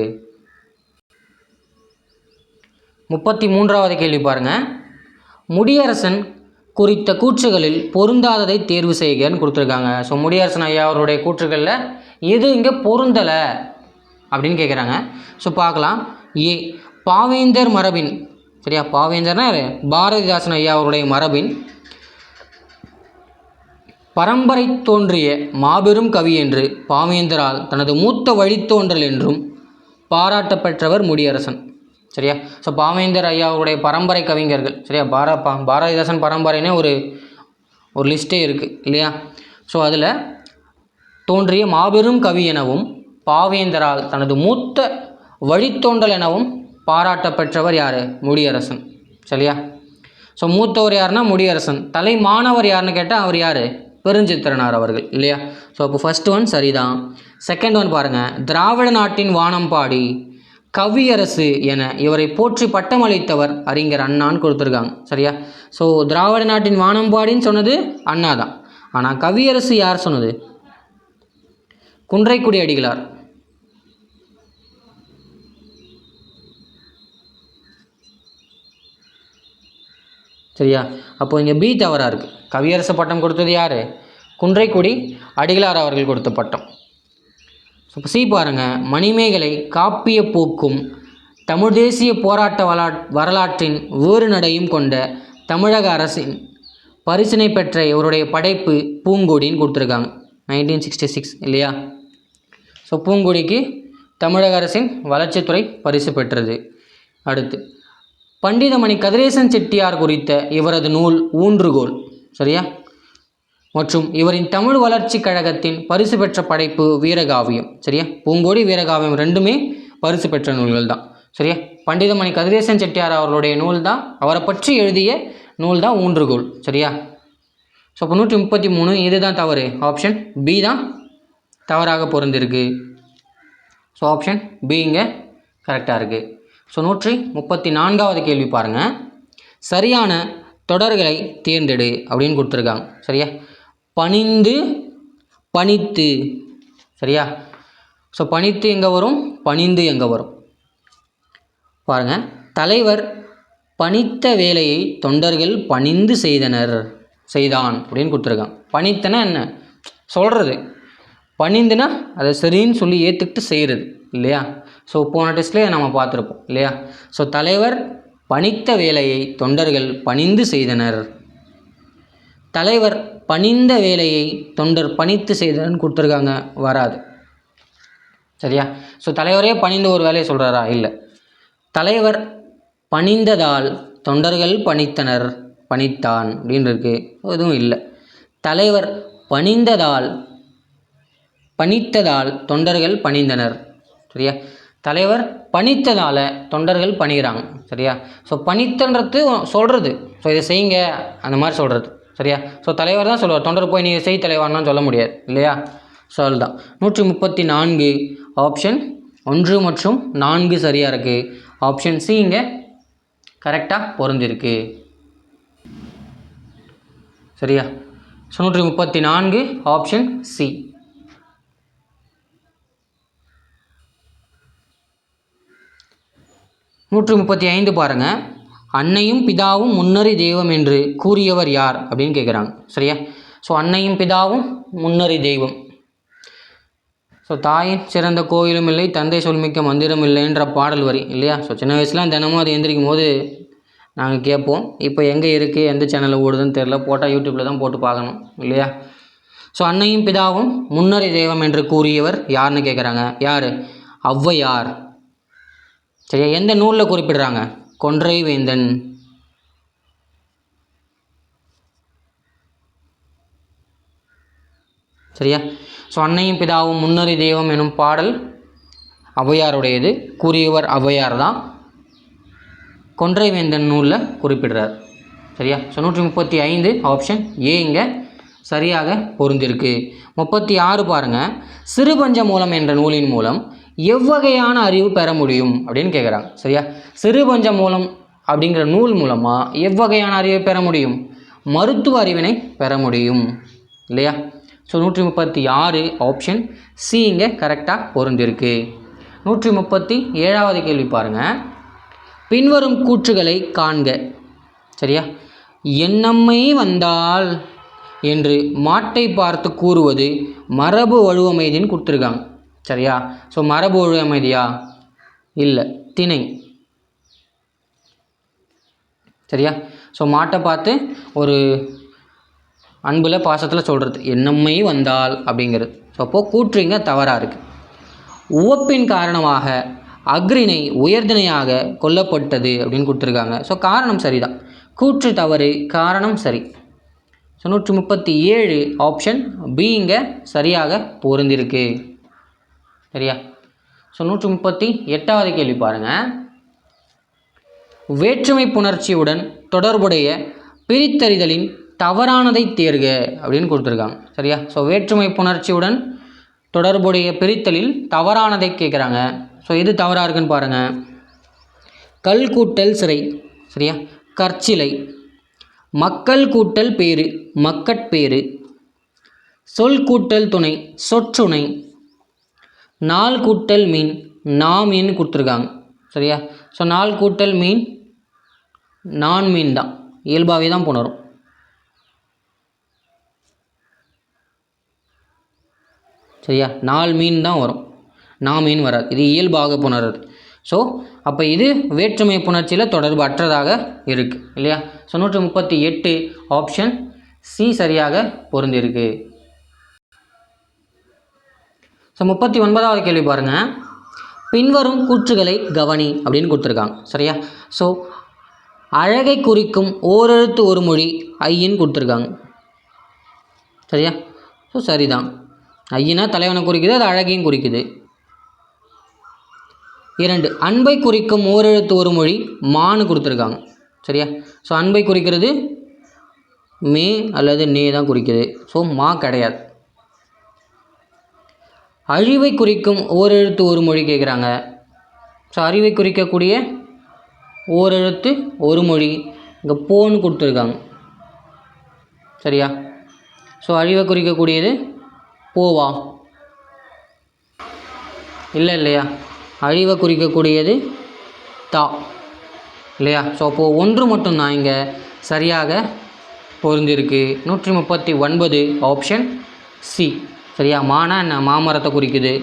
Speaker 1: 33வது கேள்வி பாருங்கள். முடியரசன் குறித்த கூற்றுகளில் பொருந்தாததை தேர்வு செய்கன்னு கொடுத்துருக்காங்க. ஸோ முடியரசன் ஐயா அவருடைய கூற்றுகளில் எது இங்கே பொருந்தலை அப்படின்னு கேட்குறாங்க. ஸோ பார்க்கலாம். ஏ, பாவேந்தர் மரபின், சரியா, பாவேந்தர்னா பாரதிதாசன் ஐயா அவருடைய மரபின் பரம்பரை தோன்றிய மாபெரும் கவி என்று பாவேந்தரால் தனது மூத்த வழித்தோன்றல் என்றும் பாராட்டப்பெற்றவர் முடியரசன், சரியா? ஸோ பாவேந்தர் ஐயா அவருடைய பரம்பரை கவிஞர்கள், சரியா? பாரதிதாசன் பரம்பரைனே ஒரு லிஸ்ட்டே இருக்குது, இல்லையா? ஸோ அதில் தோன்றிய மாபெரும் கவி எனவும் பாவேந்தரால் தனது மூத்த வழித்தோன்றல் எனவும் பாராட்டப்பெற்றவர் யார்? முடியரசன், சரியா? ஸோ மூத்தவர் யாருன்னா முடியரசன். தலை மாணவர் யாருன்னு கேட்டால் அவர் யார்? பெருஞ்சித்திரனார் அவர்கள், இல்லையா? ஸோ அப்போ ஃபர்ஸ்ட் ஒன் சரிதான். செகண்ட் ஒன் பாருங்கள். திராவிட நாட்டின் வானம் பாடி கவியரசு என இவரை போற்றி பட்டமளித்தவர் அறிஞர் அண்ணான்னு கொடுத்துருக்காங்க, சரியா? ஸோ திராவிட நாட்டின் வானம் பாடின்னு சொன்னது அண்ணா தான். ஆனால் கவியரசு யார் சொன்னது? குன்றைக்குடி அடிகளார், சரியா? அப்போ இங்கே பி தவறாக இருக்குது. கவியரசு பட்டம் கொடுத்தது யார்? குன்றைக்குடி அடிகளார் அவர்கள் கொடுத்த பட்டம். இப்போ சி பாருங்கள். மணிமேகலை காப்பிய போக்கும் தமிழ் தேசிய போராட்ட வரலாற்றின் வேறு நடையும் கொண்ட தமிழக அரசின் பரிசினை பெற்ற இவருடைய படைப்பு பூங்கொடின்னு கொடுத்துருக்காங்க, 1966, இல்லையா? ஸோ பூங்கொடிக்கு தமிழக அரசின் வளர்ச்சித்துறை பரிசு பெற்றது. அடுத்து பண்டிதமணி கதிரேசன் செட்டியார் குறித்த இவரது நூல் ஊன்றுகோல், சரியா? மற்றும் இவரின் தமிழ் வளர்ச்சி கழகத்தின் பரிசு பெற்ற படைப்பு வீரகாவியம், சரியா? பூங்கோடி வீரகாவியம் ரெண்டுமே பரிசு பெற்ற நூல்கள் தான், சரியா? பண்டிதமணி கதிரேசன் செட்டியார் அவர்களுடைய நூல் தான், அவரை பற்றி எழுதிய நூல் தான் ஊன்றுகோல், சரியா? ஸோ இப்போ 133 இது தான் தவறு. ஆப்ஷன் பி தான் தவறாக பொருந்திருக்கு. ஸோ ஆப்ஷன் பி இங்கே கரெக்டாக இருக்குது. ஸோ 134வது கேள்வி பாருங்கள். சரியான தொடர்களை தேர்ந்தெடு அப்படின்னு கொடுத்துருக்காங்க, சரியா? பணிந்து, பணித்து, சரியா? ஸோ பணித்து எங்கே வரும்? பணிந்து எங்கே வரும்? பாருங்கள். தலைவர் பணித்த வேலையை தொண்டர்கள் பணிந்து செய்தான் அப்படின்னு கொடுத்துருக்காங்க. பணித்தனா என்ன சொல்கிறது? பணிந்துனா அதை சரின்னு சொல்லி ஏற்றுக்கிட்டு செய்கிறது, இல்லையா? ஸோ போன டெஸ்ட்லேயே நம்ம பார்த்துருப்போம், இல்லையா? ஸோ தலைவர் பணித்த வேலையை தொண்டர்கள் பணிந்து செய்தனர். தலைவர் பணிந்த வேலையை தொண்டர் பணித்து செய்தனர்னு கொடுத்துருக்காங்க, வராது, சரியா? ஸோ தலைவரே பணிந்து ஒரு வேலையை சொல்கிறாரா? இல்லை. தலைவர் பணிந்ததால் தொண்டர்கள் பணித்தனர், பணித்தான் அப்படின்னு இருக்குது, எதுவும் இல்லை. தலைவர் பணித்ததால் தொண்டர்கள் பணிந்தனர், சரியா? தலைவர் பணித்ததால் தொண்டர்கள் பணிகிறாங்க, சரியா? ஸோ பணித்தன்றது சொல்கிறது, ஸோ இதை செய்யுங்க அந்த மாதிரி சொல்கிறது, சரியா? ஸோ தலைவர் தான் சொல்லுவார், தொண்டர் போய் நீங்கள் செய் தலைவான்னு சொல்ல முடியாது, இல்லையா? ஸோ அதுதான். 134 ஆப்ஷன் 1 மற்றும் 4 சரியாக இருக்குது. ஆப்ஷன் சி இங்கே கரெக்டாக பொருந்திருக்கு, சரியா? So 134 option C. 135 பாருங்கள். அன்னையும் பிதாவும் முன்னறி தெய்வம் என்று கூறியவர் யார் அப்படின்னு கேட்குறாங்க, சரியா? ஸோ அன்னையும் பிதாவும் முன்னறி தெய்வம். ஸோ தாயின் சிறந்த கோயிலும் இல்லை, தந்தை சொல்மிக்க மந்திரம் இல்லைன்ற பாடல் வரி, இல்லையா? ஸோ சின்ன வயசுலாம் தினமும் அது எந்திரிக்கும் போது நாங்கள் கேட்போம். இப்போ எங்கே இருக்குது, எந்த சேனலில் ஓடுதுன்னு தெரில, போட்டால் யூடியூப்பில் தான் போட்டு பார்க்கணும், இல்லையா? ஸோ அன்னையும் பிதாவும் முன்னறி தெய்வம் என்று கூறியவர் யாருன்னு கேட்குறாங்க. யார்? ஔவையார், சரியா? எந்த நூலில் குறிப்பிடுறாங்க? கொன்றை வேந்தன். சரியா? ஸோ அன்னையும் பிதாவும் முன்னறி தெய்வம் எனும் பாடல் ஔவையாருடையது. கூறியவர் ஔவையார் தான். கொன்றை வேந்தன் நூலில் குறிப்பிடுறார். சரியா? ஸோ 135 ஆப்ஷன் ஏ இங்கே சரியாக பொருந்திருக்கு. 36 பாருங்கள். சிறுபஞ்ச மூலம் என்ற நூலின் மூலம் எவ்வகையான அறிவு பெற முடியும் அப்படின்னு கேட்குறாங்க. சரியா? சிறுபஞ்ச மூலம் அப்படிங்கிற நூல் மூலமாக எவ்வகையான அறிவை பெற முடியும்? மருத்துவ அறிவினை பெற முடியும் இல்லையா? ஸோ 136 ஆப்ஷன் சி இங்கே கரெக்டாக பொருந்திருக்கு. 137வது கேள்வி பாருங்கள். பின்வரும் கூற்றுகளை காண்க. சரியா? என்னம்மை வந்தால் என்று மாட்டை பார்த்து கூறுவது மரபு வழுவமைதின்னு கொடுத்துருக்காங்க. சரியா? ஸோ மரபு வழுவமைதியா? இல்லை, திணை. சரியா? ஸோ மாட்டை பார்த்து ஒரு அன்பில் பாசத்தில் சொல்கிறது என்னம்மை வந்தால் அப்படிங்கிறது. ஸோ அப்போது கூற்றுங்க தவறாக இருக்குது. உவப்பின் காரணமாக அக்ரிணை உயர்திணையாக கொல்லப்பட்டது அப்படின்னு கொடுத்துருக்காங்க. ஸோ காரணம் சரிதான். கூற்று தவறு, காரணம் சரி. ஸோ 137 ஆப்ஷன் பி இங்கே சரியாக பொருந்திருக்கு. சரியா? ஸோ 138வது கேள்வி பாருங்கள். வேற்றுமை புணர்ச்சியுடன் தொடர்புடைய பிரித்தறிதலின் தவறானதை தேர்க அப்படின்னு கொடுத்துருக்காங்க. சரியா? ஸோ வேற்றுமை புணர்ச்சியுடன் தொடர்புடைய பிரித்தலில் தவறானதை கேட்குறாங்க. ஸோ எது தவறாக இருக்குன்னு பாருங்கள். கல் கூட்டல் சிறை. சரியா? கற்சிலை. மக்கள் கூட்டல் பேரு, மக்கட்பேறு. சொல் கூட்டல் துணை, சொற்றுணை. நாள் கூட்டல் மீன், நாமீன் கொடுத்துருக்காங்க. சரியா? ஸோ நாள் கூட்டல் மீன் நான் மீன் தான், இயல்பாகவே தான் புணரும். சரியா? நாள் மீன் தான் வரும், நான் மீன் வராது. இது இயல்பாக புணர்றது. ஸோ அப்போ இது வேற்றுமை புணர்ச்சியில் தொடர்பு அற்றதாக இருக்குது இல்லையா? ஸோ 138 ஆப்ஷன் சி சரியாக பொருந்திருக்கு. ஸோ 39வது கேள்வி பாருங்கள். பின்வரும் கூற்றுகளை கவனி அப்படின்னு கொடுத்துருக்காங்க. சரியா? ஸோ அழகை குறிக்கும் ஓரெழுத்து ஒரு மொழி ஐயின்னு கொடுத்துருக்காங்க. சரியா? ஸோ சரிதான். ஐயினா தலைவனை குறிக்குது, அது அழகையும் குறிக்குது. 2 அன்பை குறிக்கும் ஓரெழுத்து ஒரு மொழி மான்னு கொடுத்துருக்காங்க. சரியா? ஸோ அன்பை குறிக்கிறது மே அல்லது நே தான் குறிக்குது. ஸோ மா கிடையாது. அழிவை குறிக்கும் ஓரெழுத்து ஒரு மொழி கேட்குறாங்க. ஸோ அறிவை குறிக்கக்கூடிய ஓரெழுத்து ஒரு மொழி இங்கே போன்னு கொடுத்துருக்காங்க. சரியா? ஸோ அழிவை குறிக்கக்கூடியது போவா? இல்லையா? அழிவை குறிக்கக்கூடியது தா இல்லையா? ஸோ அப்போது ஒன்று மட்டும்தான் இங்கே சரியாக பொருந்திருக்கு. 139 ஆப்ஷன் சி. சரியா? மானா என்ன? மாமரத்தை குறிக்குது.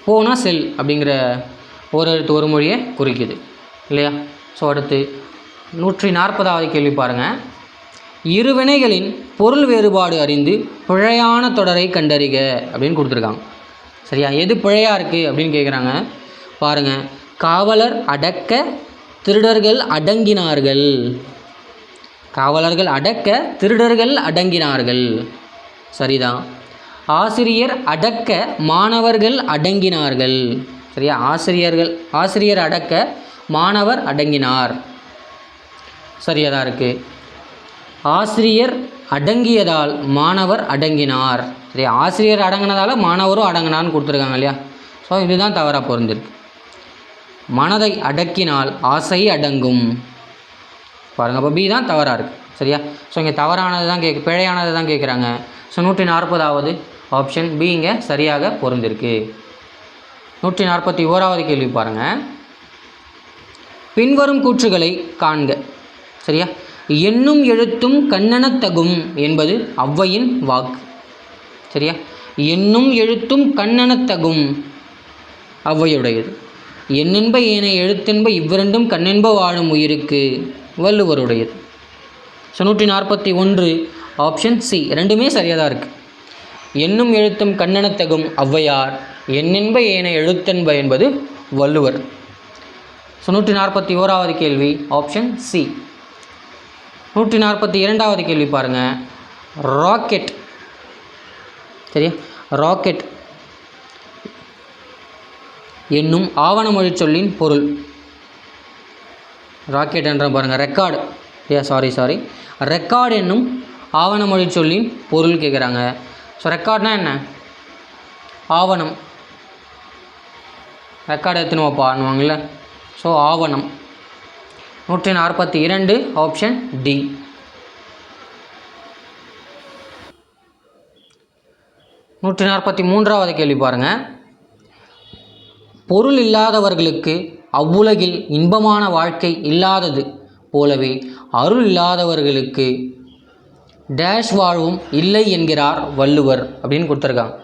Speaker 1: போனால் செல் அப்படிங்கிற ஓரெழுத்து ஒரு மொழியை குறிக்குது இல்லையா? ஸோ அடுத்து 140வது கேள்வி பாருங்கள். இருவினைகளின் பொருள் வேறுபாடு அறிந்து பிழையான தொடரை கண்டறிக அப்படின்னு கொடுத்துருக்காங்க. சரியா? எது பிழையாக இருக்குது அப்படின்னு கேட்குறாங்க. பாருங்கள். காவலர் அடக்க திருடர்கள் அடங்கினார்கள். காவலர்கள் அடக்க திருடர்கள் அடங்கினார்கள். சரிதான். ஆசிரியர் அடக்க மாணவர்கள் அடங்கினார்கள். சரியா? ஆசிரியர் அடக்க மாணவர் அடங்கினார். சரியாக தான் இருக்குது. ஆசிரியர் அடங்கியதால் மாணவர் அடங்கினார். சரி, ஆசிரியர் அடங்கினதால் மாணவரும் அடங்கினான்னு கொடுத்துருக்காங்க இல்லையா? ஸோ இதுதான் தவறாக பொருந்திருக்கு. மனதை அடக்கினால் ஆசை அடங்கும். பாருங்கள், அப்போ பி தான் தவறாக இருக்குது. சரியா? ஸோ இங்கே தவறானது தான் பிழையானது தான் கேட்குறாங்க. ஸோ 140வது ஆப்ஷன் பி இங்கே சரியாக பொருந்திருக்கு. 141வது கேள்வி பாருங்கள். பின்வரும் கூற்றுகளை காண்க. சரியா? எண்ணும் எழுத்தும் கண்ணெனத்தகும் என்பது ஔவையின் வாக்கு. சரியா? எண்ணும் எழுத்தும் கண்ணெனத்தகும் ஔவையுடையது. எண்ணென்ப ஏனை எழுத்தென்ப இவ்விரண்டும் கண்ணென்ப வாழும் உயிருக்கு வள்ளுவருடையது. So 141 option C. ரெண்டுமே சரியாக தான் இருக்குது. எண்ணும் எழுத்தும் கண்ணெனத்தகும் ஔவையார், எண்ணென்ப ஏனை எழுத்தென்ப என்பது வள்ளுவர். ஸோ 141வது கேள்வி ஆப்ஷன் சி. 142வது கேள்வி பாருங்கள். ராக்கெட், சரியா, ராக்கெட் என்னும் ஆவணமொழி சொல்லின் பொருள். ராக்கெட் என்ற பாருங்கள் ரெக்கார்டு, சாரி ரெக்கார்டு என்னும் ஆவணமொழி சொல்லின் பொருள் கேட்குறாங்க. ஸோ ரெக்கார்ட்னா என்ன? ஆவணம். ரெக்கார்டு எத்தனை வைப்பான்னுவாங்கள்ல, ஸோ ஆவணம். 142 ஆப்ஷன் டி. 143வது கேள்வி பாருங்கள். பொருள் இல்லாதவர்களுக்கு அவ்வுலகில் இன்பமான வாழ்க்கை இல்லாதது போலவே அருள் இல்லாதவர்களுக்கு டேஷ் வாழ்வும் இல்லை என்கிறார் வள்ளுவர் அப்படின்னு கொடுத்துருக்காங்க.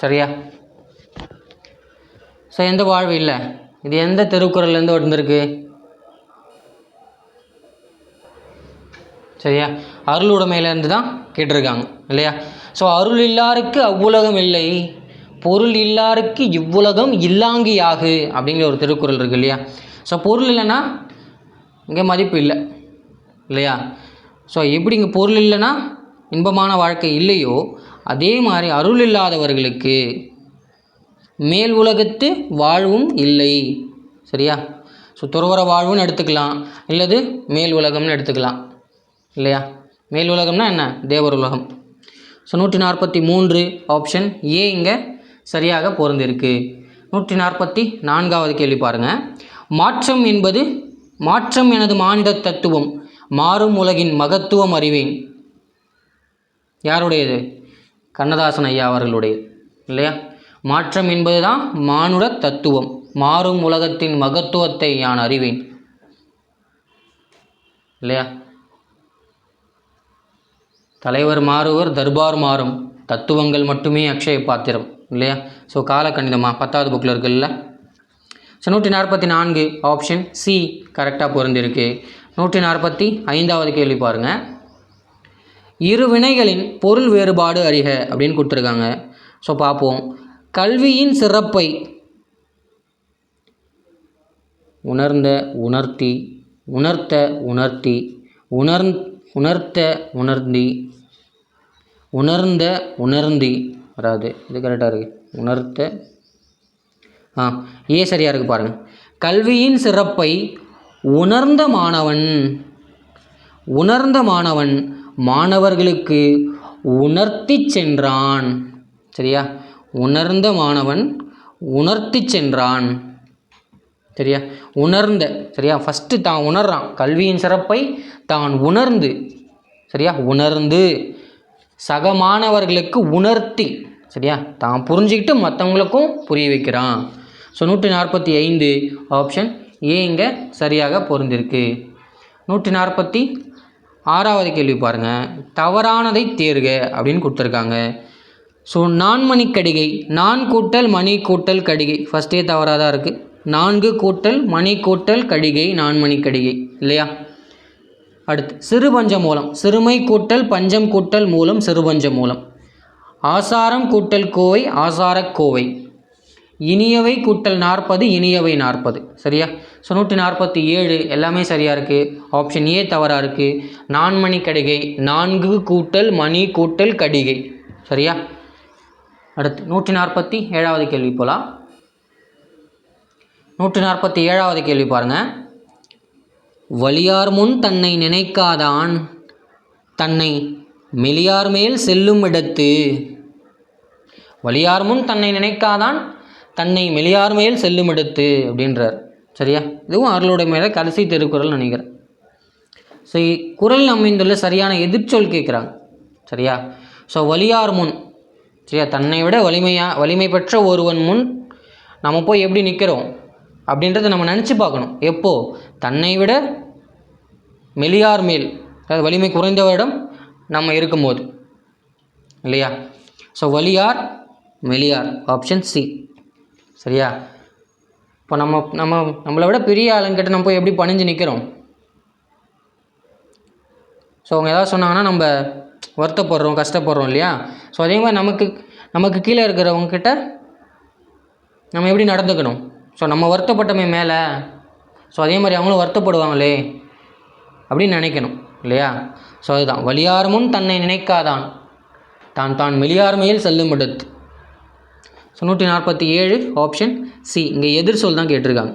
Speaker 1: சரியா? ஸோ எந்த வாழ்வு இல்லை? இது எந்த திருக்குறள்லேருந்து வந்திருக்கு? சரியா, அருளுடைமையிலேருந்து தான் கேட்டிருக்காங்க இல்லையா? ஸோ அருள் இல்லாருக்கு அவ்வுலகம் இல்லை, பொருள் இல்லாருக்கு இவ்வுலகம் இல்லாங்கியாகு அப்படிங்கிற ஒரு திருக்குறள் இருக்குது இல்லையா? ஸோ பொருள் இல்லைன்னா இங்கே மதிப்பு இல்லை இல்லையா? ஸோ எப்படி இங்கே பொருள் இல்லைன்னா இன்பமான வாழ்க்கை இல்லையோ, அதே மாதிரி அருள் இல்லாதவர்களுக்கு மேல் உலகத்து வாழ்வும் இல்லை. சரியா? ஸோ துறவற வாழ்வுன்னு எடுத்துக்கலாம், இல்லது மேல் உலகம்னு எடுத்துக்கலாம் இல்லையா? மேல் உலகம்னா என்ன? தேவர் உலகம். ஸோ 143 ஆப்ஷன் ஏ இங்கே சரியாக பொருந்திருக்கு. 144வது கேள்வி பாருங்கள். மாற்றம் எனது மானிட தத்துவம், மாறும் உலகின் மகத்துவம் அறிவேன். யாருடையது? கண்ணதாசன் ஐயா அவர்களுடையது இல்லையா? மாற்றம் என்பது தான் மானுட தத்துவம், மாறும் உலகத்தின் மகத்துவத்தை நான் அறிவேன் இல்லையா? தலைவர் மாறுவர், தர்பார் மாறும், தத்துவங்கள் மட்டுமே அக்ஷய பாத்திரம் இல்லையா? ஸோ காலக்கணிதமா 10வது புக்கில் இருக்குல்ல. ஸோ 144 ஆப்ஷன் சி கரெக்டாக பொருந்திருக்கு. 145வது கேள்வி பாருங்கள். இரு வினைகளின் பொருள் வேறுபாடு அறிக அப்படின்னு கொடுத்துருக்காங்க. ஸோ பார்ப்போம். கல்வியின் சிறப்பை உணர்ந்த உணர்த்தி, உணர்த்த உணர்த்தி, உணர்த்த உணர்ந்தி, உணர்ந்த உணர்ந்தி வராது, இது கரெக்டாக இருக்குது. உணர்த்த ஏ சரியாக இருக்குது பாருங்கள். கல்வியின் சிறப்பை உணர்ந்த மாணவன் மாணவர்களுக்கு உணர்த்தி சென்றான். சரியா? உணர்ந்த மாணவன் உணர்த்தி சென்றான். சரியா? உணர்ந்த, சரியா, ஃபஸ்ட்டு தான் உணர்றான். கல்வியின் சிறப்பை தான் உணர்ந்து, சரியா, உணர்ந்து சக மாணவர்களுக்கு உணர்த்தி, சரியா, தான் புரிஞ்சுக்கிட்டு மற்றவங்களுக்கும் புரிய வைக்கிறான். ஸோ 145 ஆப்ஷன் ஏ இங்கே சரியாக பொருந்திருக்கு. 146வது கேள்வி பாருங்கள். தவறானதை தேர்க அப்படின்னு கொடுத்துருக்காங்க. ஸோ நான்மணி கடிகை, நான் கூட்டல் மணி கூட்டல் கடிகை, ஃபஸ்ட்டே தவறாக தான் இருக்குது. 4 கூட்டல் மணி கூட்டல் கடிகை நான்மணி கடிகை இல்லையா? அடுத்து சிறுபஞ்ச மூலம், சிறுமை கூட்டல் பஞ்சம் கூட்டல் மூலம் சிறுபஞ்ச மூலம். ஆசாரம் கூட்டல் கோவை ஆசாரக் கோவை. இனியவை கூட்டல் 40 இனியவை 40. சரியா? ஸோ 147 எல்லாமே சரியாக இருக்குது. ஆப்ஷன் ஏ தவறாக இருக்குது. நான்மணி கடிகை 4 கூட்டல் மணி கூட்டல் கடிகை. சரியா? அடுத்து 147வது கேள்வி போகலாம். 147வது கேள்வி பாருங்கள். வலியார் முன் தன்னை நினைக்காதான் தன்னை மெலியார் மேல் செல்லும் இடத்து. வலியார் முன் தன்னை நினைக்காதான் தன்னை மெலியார் மேல் செல்லும் இடத்து அப்படின்றார். சரியா? இதுவும் அருளுடைமையில கடைசி திருக்குறள் நினைக்கிறேன். ஸோ குறள் அமைந்துள்ள சரியான எதிர்ச்சொல் கேட்குறாங்க. சரியா? ஸோ வலியார் முன், சரியா, தன்னை விட வலிமை பெற்ற ஒருவன் முன் நம்ம போய் எப்படி நிற்கிறோம் அப்படின்றத நம்ம நினச்சி பார்க்கணும். எப்போ? தன்னை விட மெலியார் மேல், அதாவது வலிமை குறைந்தவரிடம் நம்ம இருக்கும்போது இல்லையா? ஸோ வலியார் மெலியார் ஆப்ஷன் சி. சரியா? இப்போ நம்மளை விட பெரிய ஆளுங்கிட்ட நம்ம போய் எப்படி பணிஞ்சு நிற்கிறோம்? ஸோ அவங்க ஏதாவது சொன்னாங்கன்னா நம்ம வருத்தப்படுறோம், கஷ்டப்படுறோம் இல்லையா? ஸோ அதே மாதிரி நமக்கு கீழே இருக்கிறவங்கக்கிட்ட நம்ம எப்படி நடந்துக்கணும்? ஸோ நம்ம வருத்தப்பட்டமே மேலே, ஸோ அதே மாதிரி அவங்களும் வருத்தப்படுவாங்களே அப்படின்னு நினைக்கணும் இல்லையா? ஸோ அதுதான் வலியார் முன் தன்னை நினைக்காதான் தான் தான் மெலியார்மையில் செல்லும் இடத்து. So 147 option C. இங்கே எதிர் சொல் தான் கேட்டிருக்காங்க.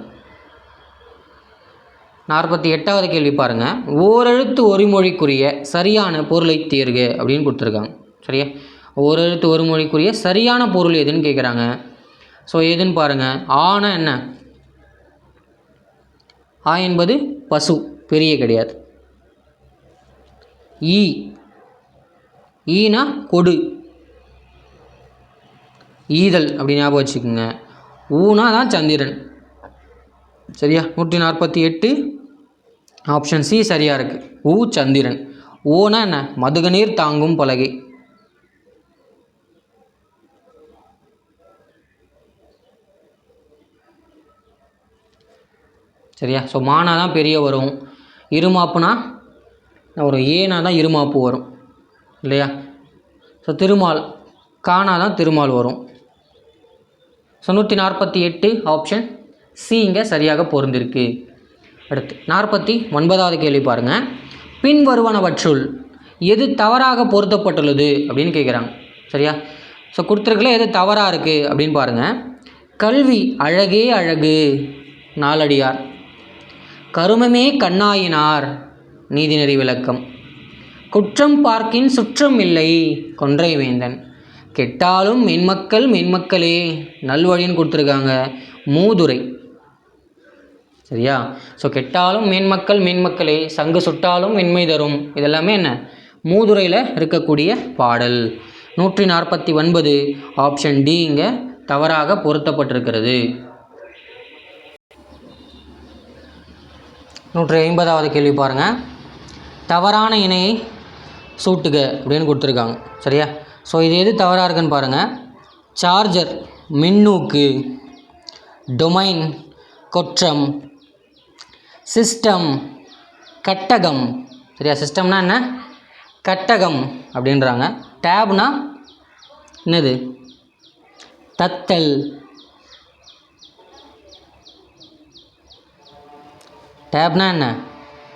Speaker 1: 48வது கேள்வி பாருங்கள். ஓரெழுத்து ஒரு மொழிக்குரிய சரியான பொருளை தேர்க அப்படின்னு கொடுத்துருக்காங்க. சரியா? ஓரெழுத்து ஒரு மொழிக்குரிய சரியான பொருள் எதுன்னு கேட்குறாங்க. ஸோ எதுன்னு பாருங்கள். ஆனா என்ன? ஆ என்பது பசு, பெரிய கிடையாது. ஈனா கொடு, ஈதல் அப்படி ஞாபகம் வச்சுக்கோங்க. ஊனா தான் சந்திரன். சரியா? 148 ஆப்ஷன் சி சரியாக இருக்குது. ஊ சந்திரன். ஓனா என்ன? மதுகநீர் தாங்கும் பலகை. சரியா? ஸோ மானா தான் பெரிய வரும். இருமாப்புனா வரும். ஏனா தான் இருமாப்பு வரும் இல்லையா? ஸோ திருமால், கானா தான் திருமால் வரும். ஸோ 148 ஆப்ஷன் சி இங்கே சரியாக பொருந்திருக்கு. அடுத்து 49வது கேள்வி பாருங்கள். பின்வருவனவற்றுள் எது தவறாக பொருத்தப்பட்டுள்ளது அப்படின்னு கேட்குறாங்க. சரியா? ஸோ கொடுத்துருக்கல எது தவறாக இருக்குது அப்படின்னு பாருங்கள். கல்வி அழகே அழகு, நாலடியார். கருமமே கண்ணாயினார், நீதிநெறி விளக்கம். குற்றம் பார்க்கின் சுற்றம் இல்லை, கொன்றை வேந்தன். கெட்டாலும் மென்மக்கள் மென்மக்களே, நல்வழின்னு கொடுத்துருக்காங்க, மூதுரை. சரியா? ஸோ கெட்டாலும் மேன்மக்கள் மேன்மக்களே, சங்கு சுட்டாலும் வெண்மை தரும், இதெல்லாமே என்ன? மூதுரையில் இருக்கக்கூடிய பாடல். 149 ஆப்ஷன் டி இங்கே தவறாக பொருத்தப்பட்டிருக்கிறது. 150வது கேள்வி பாருங்கள். தவறான இணையை சூட்டுக அப்படின்னு கொடுத்துருக்காங்க. சரியா? ஸோ இது எது தவறாக இருக்குன்னு பாருங்கள். சார்ஜர் மின்னூக்கு, டொமைன் கொற்றம், சிஸ்டம் கட்டகம். சரியா? சிஸ்டம்னா என்ன? கட்டகம் அப்படின்றாங்க. டேப்னா என்னது? தத்தல். டேப்னா என்ன?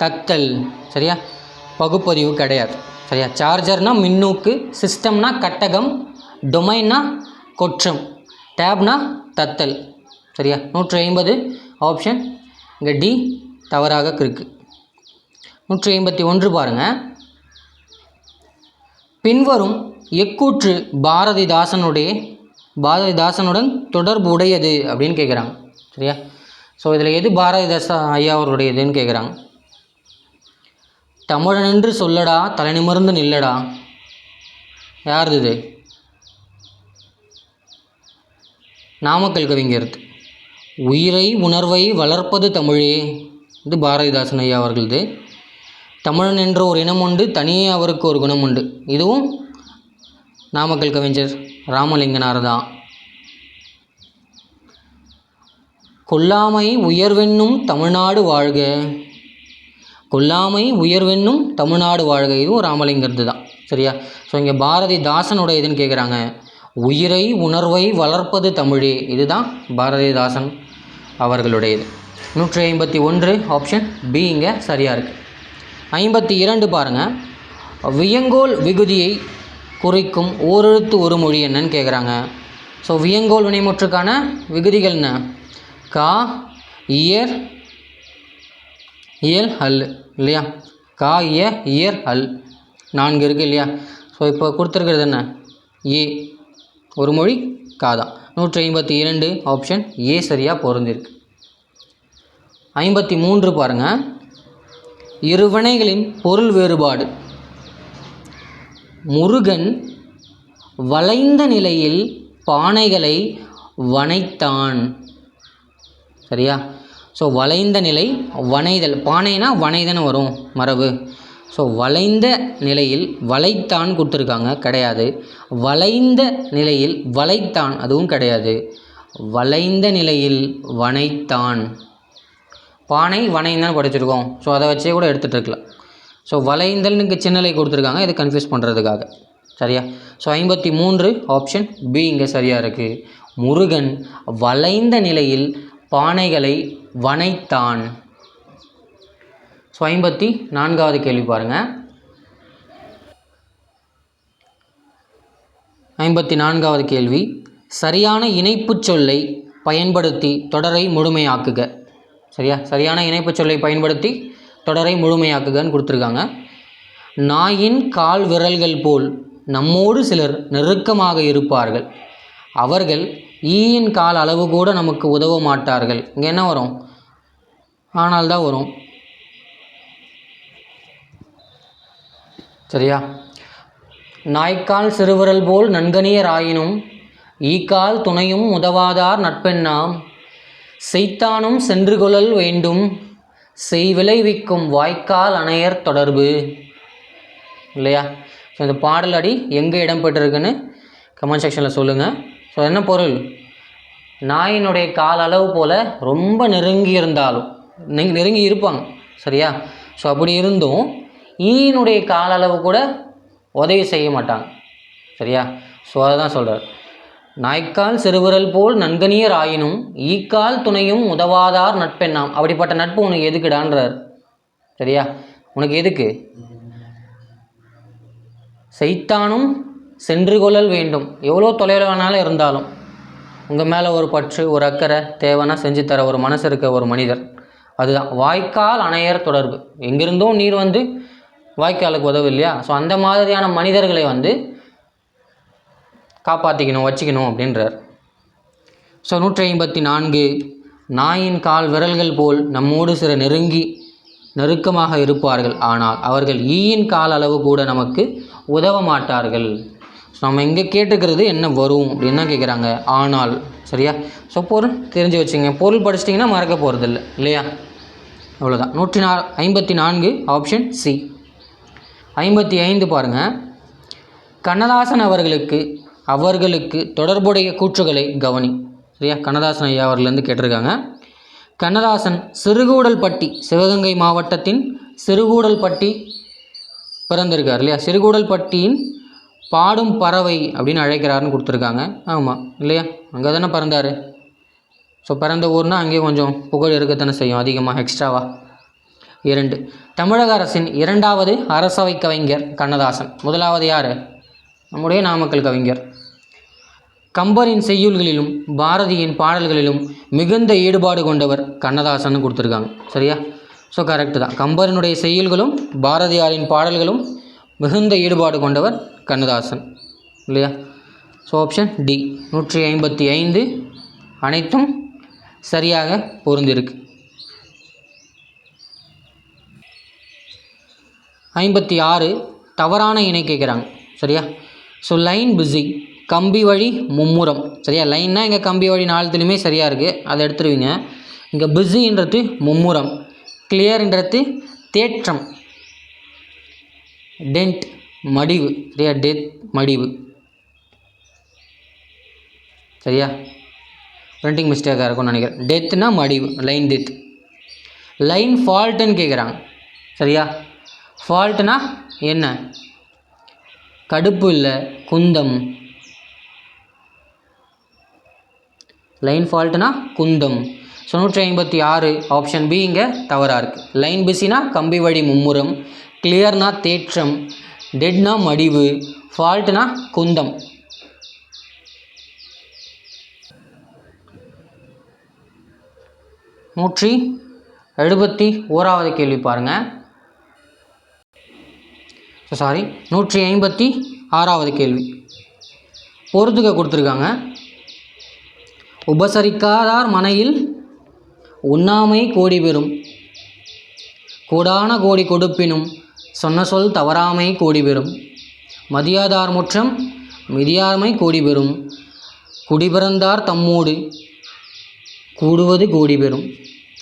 Speaker 1: தத்தல். சரியா? பகுப்பதிவு கிடையாது. சரியா? சார்ஜர்னா மின்னூக்கு, சிஸ்டம்னா கட்டகம், டொமைன்னா கொற்றம், டேப்னா தத்தல். சரியா? 150 ஆப்ஷன் இங்கே டி தவறாக இருக்குது. 151 பாருங்கள். பின்வரும் எக்கூற்று பாரதிதாசனுடன் தொடர்பு உடையது அப்படின்னு கேட்குறாங்க. சரியா? ஸோ இதில் எது பாரதிதாசன் ஐயா அவர்களுடையதுன்னு கேட்குறாங்க. தமிழனென்று சொல்லடா, தலை நிமிர்ந்து நில்லடா. யாருது இது? நாமக்கல் கவிஞர். உயிரை உணர்வை வளர்ப்பது தமிழே, இது பாரதிதாசன் ஐயா அவர்களது. தமிழன் என்ற ஒரு இனம் உண்டு, தனியே அவருக்கு ஒரு குணம் உண்டு, இதுவும் நாமக்கல் கவிஞர் ராமலிங்கனார் தான். கொல்லாமை உயர்வென்னும் தமிழ்நாடு வாழ்க, கொல்லாமை உயர்வென்னும் தமிழ்நாடு வாழ்க, இதுவும் ராமலிங்கர்து தான். சரியா? ஸோ இங்கே பாரதிதாசனுடைய இதுன்னு கேட்குறாங்க. உயிரை உணர்வை வளர்ப்பது தமிழே, இதுதான் பாரதிதாசன் அவர்களுடையது. 151 ஆப்ஷன் பி இங்கே சரியாக இருக்குது. 52 பாருங்கள். வியங்கோல் விகுதியை குறிக்கும் ஓரெழுத்து ஒரு மொழி என்னன்னு கேட்குறாங்க. ஸோ வியங்கோல் வினைமுற்றுக்கான விகுதிகள் என்ன? கா, இயர், இயல், ஹல் இல்லையா? கா, இயர், ஹல் 4 இருக்குது இல்லையா? ஸோ இப்போ கொடுத்துருக்கிறது என்ன? ஏ ஒரு மொழி காதான். 152 ஆப்ஷன் ஏ சரியாக பொருந்திருக்கு. 53 பாருங்கள். இருவினைகளின் பொருள் வேறுபாடு. முருகன் வளைந்த நிலையில் பானைகளை வனைத்தான். சரியா? ஸோ வளைந்த நிலை, வனைதல். பானைனா வனைதன வரும் மரபு. ஸோ வளைந்த நிலையில் வளைத்தான் கொடுத்துருக்காங்க, கிடையாது. வளைந்த நிலையில் வளைத்தான், அதுவும் கிடையாது. வளைந்த நிலையில் வனைத்தான். பானை வனைந்தான் படிச்சிருக்கோம். ஸோ அதை வச்சே கூட எடுத்துகிட்டு இருக்கலாம். ஸோ வளைந்தல்னுக்கு சின்னலை கொடுத்துருக்காங்க, இது கன்ஃபியூஸ் பண்ணுறதுக்காக. சரியா? ஸோ 53 ஆப்ஷன் பி இங்கே சரியாக இருக்குது. முருகன் வளைந்த நிலையில் பானைகளை வனைத்தான். ஸோ 54வது கேள்வி பாருங்கள். 54வது கேள்வி, சரியான இணைப்புச் சொல்லை பயன்படுத்தி தொடரை முழுமையாக்குக. சரியா, சரியான இணைப்புச் சொல்லை பயன்படுத்தி தொடரை முழுமையாக்குகன்னு கொடுத்துருக்காங்க. நாயின் கால் விரல்கள் போல் நம்மோடு சிலர் நெருக்கமாக இருப்பார்கள், அவர்கள் ஈயின் கால் அளவு கூட நமக்கு உதவ மாட்டார்கள். இங்கே என்ன வரும்? ஆனால் தான் வரும். சரியா, நாய்க்கால் சிறுவிரல் போல் நன்கனியர் ஆயினும் ஈக்கால் துணையும் உதவாதார் நட்பெண்ணாம், செய்தானும் சென்று கொள்ளல் வேண்டும் செய் விளைவிக்கும் வாய்க்கால் அணையர் தொடர்பு. இல்லையா? ஸோ இந்த பாடல் அடி எங்கே இடம்பெற்றிருக்குன்னு கமெண்ட் செக்ஷனில் சொல்லுங்கள். ஸோ என்ன பொருள்? நாயினுடைய கால அளவு போல் ரொம்ப நெருங்கி இருந்தாலும் நெருங்கி இருப்பாங்க. சரியா? ஸோ அப்படி இருந்தும் ஈயினுடைய கால அளவு கூட உதவி செய்ய மாட்டாங்க. சரியா? ஸோ அதை தான் சொல்கிறார். நாய்க்கால் சிறுவிரல் போல் நன்கனியர் ஆயினும் ஈக்கால் துணையும் உதவாதார் நட்பெண்ணாம். அப்படிப்பட்ட நட்பு உனக்கு எதுக்குடான்றார். சரியா? உனக்கு எதுக்கு? செய்தானும் சென்று கொள்ளல் வேண்டும். எவ்வளோ தொலைவில் வேணாலும் இருந்தாலும் உங்கள் மேலே ஒரு பற்று, ஒரு அக்கறை தேவைன்னா செஞ்சு தர ஒரு மனசு இருக்க ஒரு மனிதர். அதுதான் வாய்க்கால் அணையர் தொடர்பு. எங்கிருந்தும் நீர் வந்து வாய்க்காலுக்கு உதவு இல்லையா? ஸோ அந்த மாதிரியான மனிதர்களை வந்து காப்பாற்றிக்கணும், வச்சுக்கணும் அப்படின்றார். ஸோ 154, நாயின் கால் விரல்கள் போல் நம்மோடு சில நெருக்கமாக இருப்பார்கள், ஆனால் அவர்கள் ஈயின் கால் அளவு கூட நமக்கு உதவ மாட்டார்கள். ஸோ நம்ம இங்கே கேட்டுக்கிறது என்ன வரும் அப்படின்னு தான் கேட்குறாங்க, ஆனால். சரியா? ஸோ பொருள் தெரிஞ்சு வச்சுங்க. பொருள் படிச்சிட்டிங்கன்னா மறக்க போகிறது இல்லை இல்லையா? அவ்வளோதான். 154 ஆப்ஷன் சி. 55 பாருங்கள். கண்ணதாசன் அவர்களுக்கு தொடர்புடைய கூற்றுகளை கவனி. சரியா? கண்ணதாசன் ஐயா அவர்லேருந்து கேட்டிருக்காங்க. கண்ணதாசன் சிறுகூடல்பட்டி, சிவகங்கை மாவட்டத்தின் சிறுகூடல்பட்டி பிறந்திருக்கார் இல்லையா? சிறுகூடல்பட்டியின் பாடும் பறவை அப்படின்னு அழைக்கிறாருன்னு கொடுத்துருக்காங்க. ஆமாம் இல்லையா? அங்கே தானே பிறந்தார். ஸோ பிறந்த ஊர்னால் அங்கேயே கொஞ்சம் புகழ் இருக்கத்தானே செய்யும் அதிகமாக, எக்ஸ்ட்ராவாக. 2, தமிழக அரசின் 2வது அரசவை கவிஞர் கண்ணதாசன். முதலாவது யார்? நம்முடைய நாமக்கல் கவிஞர். கம்பரின் செய்யுள்களிலும் பாரதியின் பாடல்களிலும் மிகுந்த ஈடுபாடு கொண்டவர் கண்ணதாசன் கொடுத்துருக்காங்க. சரியா? ஸோ கரெக்டு தான். கம்பரினுடைய செய்யுள்களும் பாரதியாரின் பாடல்களும் மிகுந்த ஈடுபாடு கொண்டவர் கண்ணதாசன் இல்லையா? So option D. 155 அனைத்தும் சரியாக பொருந்திருக்கு. 56 தவறான இணை கேட்குறாங்க. சரியா? ஸோ லைன் பிஸி, கம்பி வழி மும்முரம். சரியா? லைன்னா இங்கே கம்பி வழி 4த்துலையுமே சரியாக இருக்குது, அதை எடுத்துருவீங்க. இங்கே பிஸின்றது மும்முரம், கிளியர்ன்றது தேற்றம், டென்ட் மடிவு. சரியா? டெத் மடிவு. சரியா? பிரிண்டிங் மிஸ்டேக்காக இருக்கும்னு நினைக்கிறேன். டெத்னா மடிவு, லைன் டெத். லைன் ஃபால்ட்டுன்னு கேட்குறாங்க. சரியா? ஃபால்ட்னா என்ன? கடுப்பு இல்லை, குந்தம். லைன் ஃபால்ட்னா குந்தம். ஸோ 156 ஆப்ஷன் பி இங்கே தவறாக இருக்குது. லைன் பிஸினா கம்பி வழி மும்முரம், கிளியர்னா தேற்றம், டெட்னா மடிவு, ஃபால்ட்னா குந்தம். நூற்றி 71வது கேள்வி பாருங்கள். 156வது கேள்வி. பொறுத்துக்க கொடுத்துருக்காங்க. உபசரிக்காதார் மனையில் உண்ணாமை கோடி பெறும், கோடான கோடி கொடுப்பினும் சொன்ன சொல் தவறாமை கோடி பெறும், மதியாதார் முற்றம் மிதியாமை கோடி பெறும், குடிபிறந்தார் தம்மோடு கூடுவது கோடி பெறும்.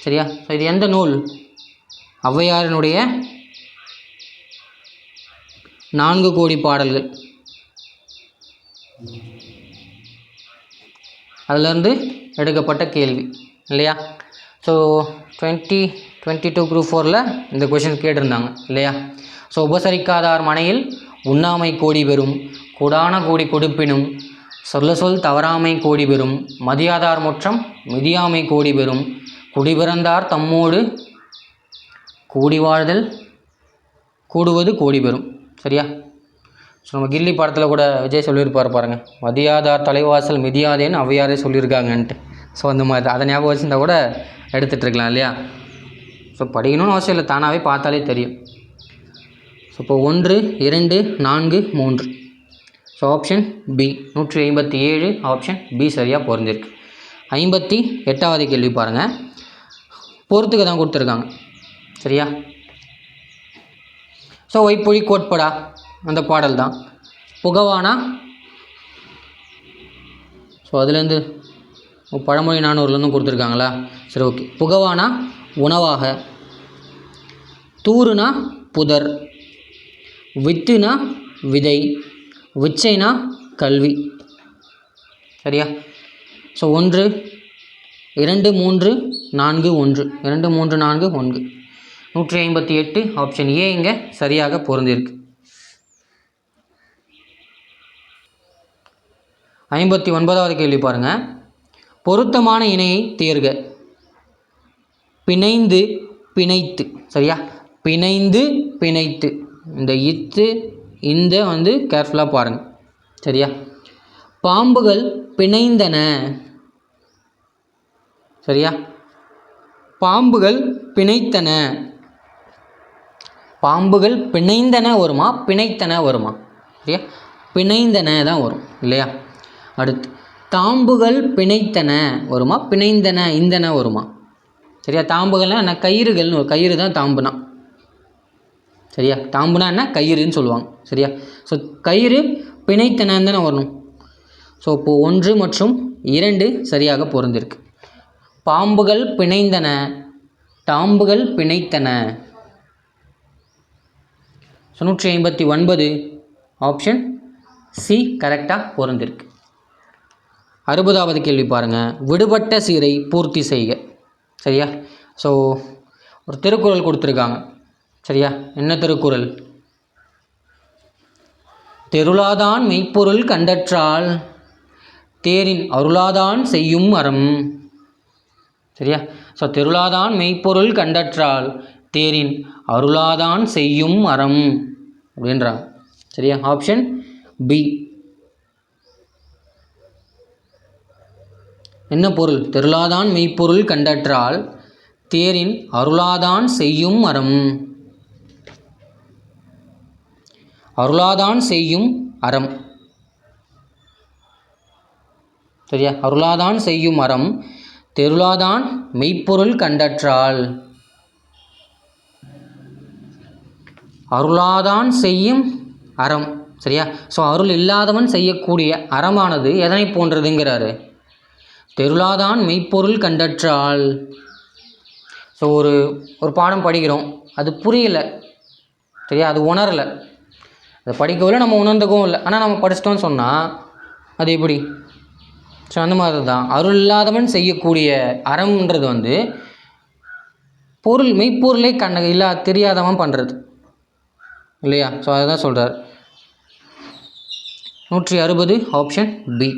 Speaker 1: சரியா? ஸோ இது எந்த நூல்? ஔவையாரினுடைய 4 கோடி பாடல்கள். அதிலிருந்து எடுக்கப்பட்ட கேள்வி இல்லையா? ஸோ 2022 Group 4ல் இந்த கொஷின் கேட்டிருந்தாங்க இல்லையா? ஸோ உபசரிக்காதார் மனையில் உண்ணாமை கோடி பெறும், கூடான கோடி கொடுப்பினும் சொல்ல சொல் தவறாமை கோடி பெறும், மதியாதார் முற்றம் மிதியாமை கோடி பெறும், குடிபிறந்தார் தம்மோடு கூடி வாழ்தல் கூடுவது கோடி பெறும். சரியா? ஸோ நம்ம கில்லி படத்தில் கூட விஜய் சொல்லியிருப்பார் பாருங்கள், மதியாதார் தலைவாசல் மிதியாதேன்னு அவையாரே சொல்லியிருக்காங்கன்ட்டு. ஸோ அந்த மாதிரி அதை ஞாபகம் வச்சுருந்தா கூட எடுத்துகிட்டு இருக்கலாம் இல்லையா? ஸோ படிக்கணும்னு அவசியம் இல்லை, தானாகவே பார்த்தாலே தெரியும். ஸோ இப்போ 1, 2, 4, 3. So option B 157 option B சரியாக பொருந்திருக்கு. 58வது கேள்வி பாருங்கள், பொறுத்துக்க தான் கொடுத்துருக்காங்க. சரியா? ஸோ வைப்பொழி கோட்படா அந்த பாடல் தான். புகவானா, ஸோ அதுலேருந்து பழமொழி 400லேருந்து கொடுத்துருக்காங்களா? சரி, ஓகே. புகவானா உணவாக, தூறுனா புதர், வித்துனா விதை, விச்சைனா கல்வி. சரியா? ஸோ 1, 2, 3, 4, 1. 2, 3, 4, 1. 158 ஆப்ஷன் ஏ இங்கே சரியாக பொருந்திருக்கு. 59வது கேள்வி பாருங்கள், பொருத்தமான இணையை தேர்க. பிணைந்து பிணைத்து. சரியா? பிணைந்து பிணைத்து. இந்த இத்து இந்த வந்து கேர்ஃபுல்லாக பாருங்கள். சரியா? பாம்புகள் பிணைந்தன. சரியா? பாம்புகள் பிணைத்தன. பாம்புகள் பிணைந்தன வருமா பிணைத்தன வருமா? சரியா? பிணைந்தன தான் வரும் இல்லையா? அடுத்து தாம்புகள் பிணைத்தன வருமா பிணைந்தன இந்தன வருமா? சரியா? தாம்புகள்னால் என்ன? கயிறுகள்னு ஒரு கயிறு தான் தாம்புனா. சரியா? தாம்புனா என்ன? கயிறுன்னு சொல்லுவாங்க. சரியா? ஸோ கயிறு பிணைத்தனன்னு தானே வரணும். ஸோ இப்போது 1 மற்றும் 2 சரியாக பொருந்திருக்கு. பாம்புகள் பிணைந்தன, தாம்புகள் பிணைத்தன. 159 ஆப்ஷன் சி கரெக்டாக பொருந்திருக்கு. 60வது கேள்வி பாருங்கள், விடுபட்ட சீரை பூர்த்தி செய்க. சரியா? ஸோ ஒரு திருக்குறள் கொடுத்துருக்காங்க. சரியா? என்ன திருக்குறள்? தெருளாதான் மெய்ப்பொருள் கண்டற்றால் தேரின் அருளாதான் செய்யும் அறம். சரியா? ஸோ தெருளாதான் மெய்ப்பொருள் கண்டற்றால் தேரின் அருளாதான் செய்யும் அறம் அப்படின்றாங்க. சரியா? Option B. என்ன பொருள்? தெருளாதான் மெய்ப்பொருள் கண்டற்றால் தேரின் அருளாதான் செய்யும் அறம். அருளாதான் செய்யும் அறம். சரியா? அருளாதான் செய்யும் அறம் தெருளாதான் மெய்ப்பொருள் கண்டற்றால். அருளாதான் செய்யும் அறம். சரியா? ஸோ அருள் இல்லாதவன் செய்யக்கூடிய அறமானது எதனை போன்றதுங்கிறாரு? தெருளாதான் மெய்ப்பொருள் கண்டற்றால். ஸோ ஒரு பாடம் படிக்கிறோம், அது புரியலை. சரியா? அது உணரலை, அதை படிக்கவும் இல்லை, நம்ம உணர்ந்துக்கவும் இல்லை. ஆனால் நம்ம படிச்சிட்டோன்னு சொன்னால் அது எப்படி? ஸோ அந்த மாதிரி தான் அருள் இல்லாதவன் செய்யக்கூடிய அறம்ன்றது வந்து பொருள் மெய்ப்பொருளை தெரியாதவன் பண்ணுறது இல்லையா? ஸோ அதை தான் சொல்கிறார். 160 ஆப்ஷன் பி.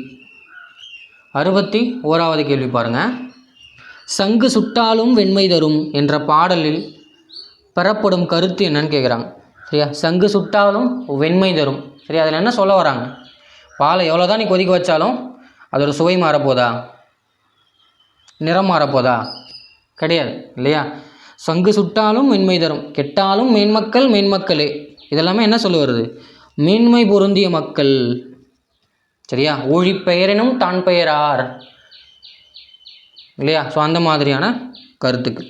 Speaker 1: 61வது கேள்வி பாருங்கள், சங்கு சுட்டாலும் வெண்மை தரும் என்ற பாடலில் பெறப்படும் கருத்து என்னன்னு கேட்குறாங்க. சரியா? சங்கு சுட்டாலும் வெண்மை தரும். சரி, அதில் என்ன சொல்ல வராங்க? பாலை எவ்வளோ தான் நீ கொதிக்க வச்சாலும் அதோட சுவை மாறப்போதா? நிறம் மாறப்போதா? கிடையாது இல்லையா? சங்கு சுட்டாலும் வெண்மை தரும், கெட்டாலும் மேன்மக்கள் மேன்மக்களே. இதெல்லாமே என்ன சொல்ல வருது? மேன்மை பொருந்திய மக்கள். சரியா? ஊழி பெயரினும் தான் பெயரார் இல்லையா? ஸோ அந்த மாதிரியான கருத்துக்கள்.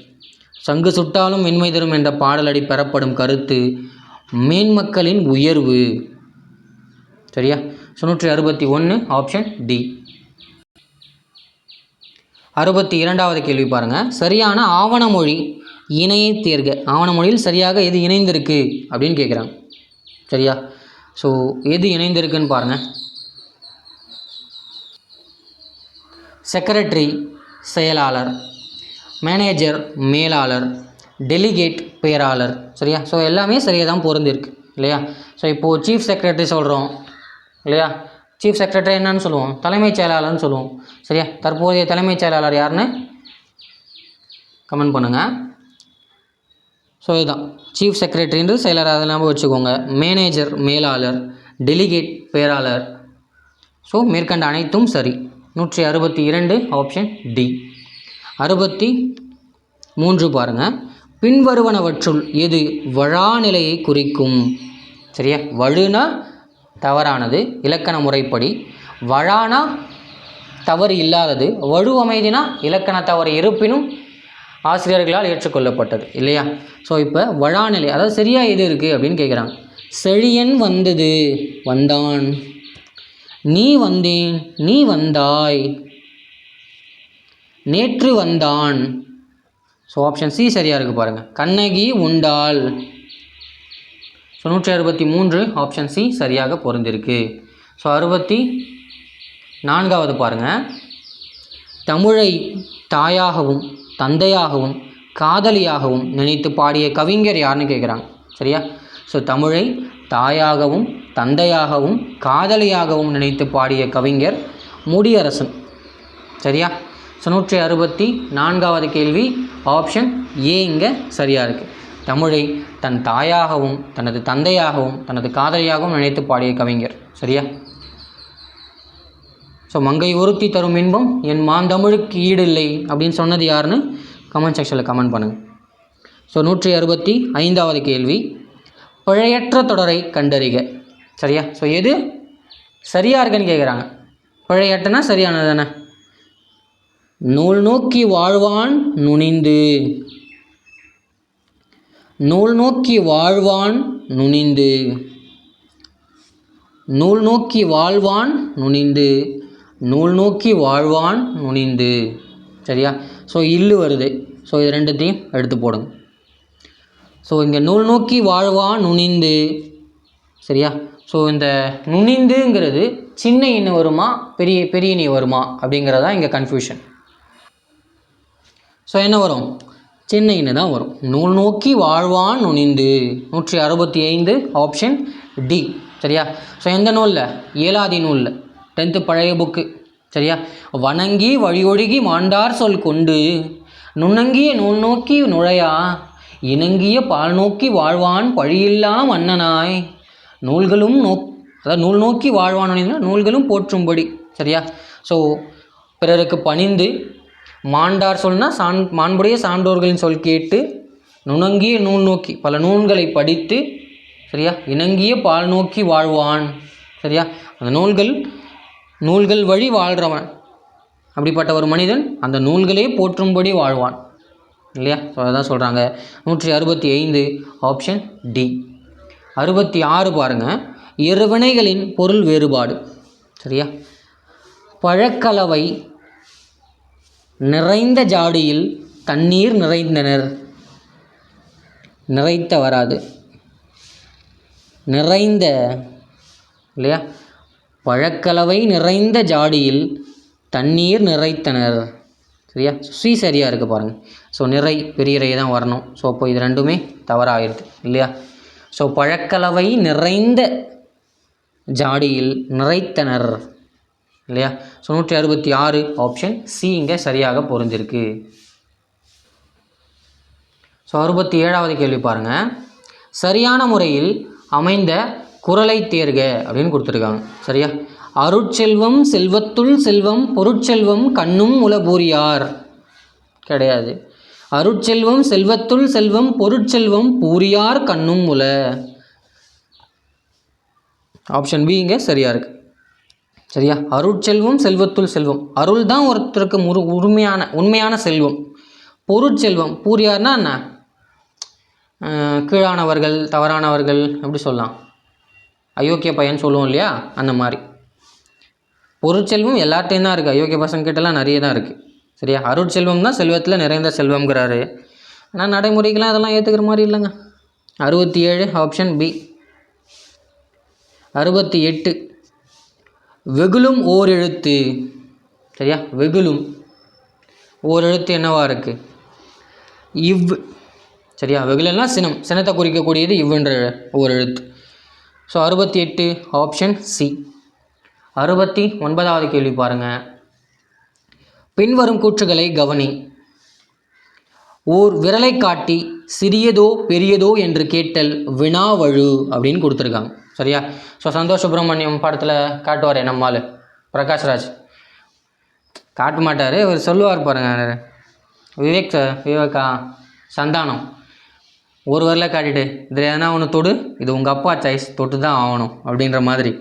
Speaker 1: சங்கு சுட்டாலும் வெண்மை தரும் என்ற பாடலடி பெறப்படும் கருத்து மேன்மக்களின் உயர்வு. சரியா? 161 ஆப்ஷன் டி. 62வது கேள்வி பாருங்கள், சரியான ஆவணமொழி இணையை தேர்க. ஆவணமொழியில் சரியாக எது இணைந்திருக்கு அப்படின்னு கேட்குறாங்க. சரியா? ஸோ எது இணைந்திருக்குன்னு பாருங்கள். செக்ரட்டரி செயலாளர், மேனேஜர் மேலாளர், டெலிகேட் பேராளர். சரியா? ஸோ எல்லாமே சரியாக தான் பொருந்திருக்கு இல்லையா? ஸோ இப்போது சீஃப் செக்ரட்டரி சொல்கிறோம் இல்லையா? சீஃப் செக்ரட்டரி என்னன்னு சொல்லுவோம்? தலைமைச் செயலாளர்னு சொல்லுவோம். சரியா? தற்போதைய தலைமைச் செயலாளர் யாருன்னு கமெண்ட் பண்ணுங்கள். ஸோ இதுதான் சீஃப் செக்ரட்டரின்றது செயலர், அதை நம்ம வச்சுக்கோங்க. மேனேஜர் மேலாளர், டெலிகேட் பேராளர். ஸோ மேற்கண்ட அனைத்தும் சரி. 162 ஆப்ஷன் டி. 63 பாருங்கள். பின்வருவனவற்றுள் எது வழாநிலையை குறிக்கும்? சரியா, வழுனா தவறானது இலக்கண முறைப்படி, வழானா தவறு இல்லாதது, வழு அமைதினா இலக்கண தவறு இருப்பினும் ஆசிரியர்களால் ஏற்றுக்கொள்ளப்பட்டது இல்லையா. ஸோ இப்போ வழாநிலை அதாவது சரியாக எது இருக்குது அப்படின்னு கேட்குறாங்க. செழியன் வந்தது வந்தான், நீ வந்தேன் நீ வந்தாய், நேற்று வந்தான். ஸோ ஆப்ஷன் சி சரியாக இருக்குது பாருங்கள். கண்ணகி உண்டாள். ஸோ 163 ஆப்ஷன் சி சரியாக பொருந்திருக்கு. ஸோ 64வது பாருங்கள். தமிழை தாயாகவும் தந்தையாகவும் காதலியாகவும் நினைத்து பாடிய கவிஞர் யாருன்னு கேட்குறாங்க. சரியா. ஸோ தமிழை தாயாகவும் தந்தையாகவும் காதலியாகவும் நினைத்து பாடிய கவிஞர் முடியரசன். சரியா. ஸோ 164வது கேள்வி ஆப்ஷன் ஏ இங்கே சரியாக இருக்குது. தமிழை தன் தாயாகவும் தனது தந்தையாகவும் தனது காதலியாகவும் நினைத்து பாடிய கவிஞர். சரியா. ஸோ மங்கை ஒருத்தி தரும் இன்பம் என் மாந்தமிழுக்கு ஈடில்லை அப்படின்னு சொன்னது யாருன்னு கமெண்ட் செக்ஷனில் கமெண்ட் பண்ணுங்கள். ஸோ 165வது கேள்வி பிழையற்ற தொடரை கண்டறிக. சரியா. ஸோ எது சரியாக இருக்குன்னு கேட்குறாங்க. பிழையற்றனா சரியானது தானே. நூல் நோக்கி வாழ்வான் நுனிந்து, நூல் நோக்கி வாழ்வான் நுனிந்து, நூல் நோக்கி வாழ்வான் நுனிந்து, நூல் நோக்கி வாழ்வான் நுனிந்து. சரியா. ஸோ இல்லு வருது. ஸோ இது ரெண்டுத்தையும் எடுத்து போடுங்க. ஸோ இங்கே நூல் நோக்கி வாழ்வான் நுனிந்து. சரியா. ஸோ இந்த நுனிந்துங்கிறது சின்ன இனி வருமா பெரிய இனி வருமா அப்படிங்கிறதா இங்கே கன்ஃபியூஷன். ஸோ என்ன வரும்? சின்ன இனி தான் வரும். நூல் நோக்கி வாழ்வான் நுனிந்து 165 ஆப்ஷன் டி. சரியா. ஸோ எந்த நூலில்? ஏலாதி நூலில், 10th பழைய புக்கு. சரியா. வணங்கி வழியொழுகி மாண்டார் சொல் கொண்டு நுண்ணங்கிய நூல் நோக்கி நுழையா இணங்கிய பால் நோக்கி வாழ்வான் பழியில்லா மன்னனாய் நூல்களும் அதாவது நூல் நோக்கி வாழ்வான் நூல்களும் போற்றும்படி. சரியா. ஸோ பிறருக்கு பணிந்து, மாண்டார் சொல்னா மாண்புடைய சான்றோர்களின் சொல் கேட்டு, நுணங்கிய நூல் நோக்கி பல நூல்களை படித்து, சரியா, இணங்கிய பால் நோக்கி வாழ்வான். சரியா. அந்த நூல்கள் வழி வாழ்கிறவன் அப்படிப்பட்ட ஒரு மனிதன் அந்த நூல்களே போற்றும்படி வாழ்வான் இல்லையா. ஸோ அதான் சொல்கிறாங்க. 165 ஆப்ஷன் டி. 66 பாருங்கள். இருவினைகளின் பொருள் வேறுபாடு. சரியா. பழக்கலவை நிறைந்த ஜாடியில் தண்ணீர் நிறைந்தனர். நிறைத்த வராது, நிறைந்த இல்லையா. பழக்கலவை நிறைந்த ஜாடியில் தண்ணீர் நிறைத்தனர். சரியா. சி சரியாக இருக்குது பாருங்கள். ஸோ நிறை பெரிய இறையை தான் வரணும். ஸோ அப்போ இது ரெண்டுமே தவறாகிடுது இல்லையா. ஸோ பழக்கலவை நிறைந்த ஜாடியில் நிறைத்தனர் இல்லையா. ஸோ 166 ஆப்ஷன் சி இங்கே சரியாக பொருந்திருக்கு. ஸோ 67வது கேள்வி பாருங்கள். சரியான முறையில் அமைந்த குறளை தேர்க அப்படின்னு கொடுத்துருக்காங்க. சரியா. அருட்செல்வம் செல்வத்துள் செல்வம் பொருட்செல்வம் கண்ணும் உலபூரியார் கிடையாது. அருட்செல்வம் செல்வத்துள் செல்வம் பொருட்செல்வம் பூரியார் கண்ணும் உல. ஆப்ஷன் பி இங்கே சரியாக இருக்குது. சரியா. அருட்செல்வம் செல்வத்துள் செல்வம், அருள் தான் ஒருத்தருக்கு உண்மையான செல்வம். பொருட்செல்வம் பூரியார்னா என்ன? கீழானவர்கள் தவறானவர்கள் எப்படி சொல்லலாம், அயோக்கிய பையன் சொல்லுவோம் இல்லையா, அந்த மாதிரி. பொருட்செல்வம் எல்லார்ட்டையும் தான் இருக்குது, அயோக்கிய பசங்க கிட்டலாம் நிறைய தான் இருக்குது. சரியா. அருட்செல்வம் தான் செல்வத்தில் நிறைந்த செல்வம்ங்கிறாரு. ஆனால் நடைமுறைக்கெலாம் அதெல்லாம் ஏற்றுக்கிற மாதிரி இல்லைங்க. 67 ஆப்ஷன் பி. 68 வெகுளும் ஓர் எழுத்து. சரியா. வெகுளும் ஓர் எழுத்து என்னவா இருக்குது? இவ். சரியா. வெகுளெல்லாம் சினத்தை குறிக்கக்கூடியது இவ்வுன்ற ஓர் எழுத்து. So 68 option C. 69வது கேள்வி பாருங்கள். பின்வரும் கூற்றுகளை கவனி. ஓர் விரலை காட்டி சிறியதோ பெரியதோ என்று கேட்டல் வினாவழு அப்படின்னு கொடுத்துருக்காங்க. சரியா? ஸோ சந்தோஷ் சுப்ரமணியம் படத்தில் காட்டுவார் நம்மால் பிரகாஷ்ராஜ் காட்ட மாட்டார், இவர் சொல்லுவார் பாருங்க, விவேகா சந்தானம் ஒரு விரலை காட்டிட்டு இதில் எதனா ஒன்று தொடு, இது உங்கள் அப்பா சாய்ஸ், தொட்டு தான் ஆகணும் அப்படின்ற மாதிரி.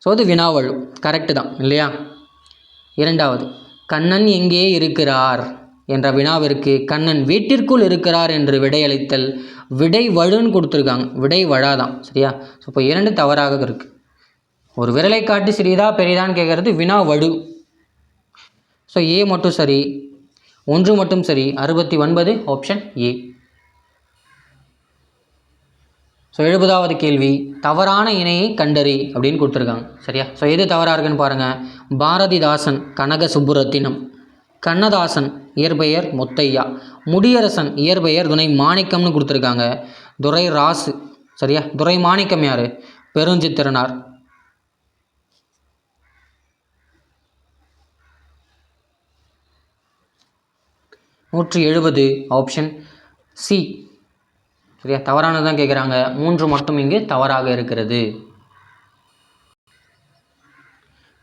Speaker 1: ஸோ அது வினாவழு, கரெக்டு தான் இல்லையா? இரண்டாவது, கண்ணன் எங்கே இருக்கிறார் என்ற வினாவிற்கு கண்ணன் வீட்டிற்குள் இருக்கிறார் என்று விடையளித்தல் விடை வழுன்னு கொடுத்துருக்காங்க, விடை வழாதான். சரியா? ஸோ இப்போ 2 தவறாக இருக்குது. ஒரு விரலை காட்டி சிறியதா பெரியதான்னு கேட்குறது வினாவழு. ஸோ ஏ மட்டும் சரி, 1 மட்டும் சரி. 69 ஆப்ஷன் ஏ. ஸோ 70வது கேள்வி, தவறான இணையை கண்டறி அப்படின்னு கொடுத்துருக்காங்க. சரியா? ஸோ எது தவறாக இருக்குன்னு பாருங்கள். பாரதிதாசன் கனக சுப்புரத்தினம், கண்ணதாசன் இயற்பெயர் முத்தையா, முடியரசன் இயற்பெயர் துணை மாணிக்கம்னு கொடுத்துருக்காங்க. துரை ராசு. சரியா? துரை மாணிக்கம் யார்? பெருஞ்சித்திரனார். (170) option C. சரியா? தவறானது தான் கேட்குறாங்க. 3 மட்டும் இங்கு தவறாக இருக்கிறது.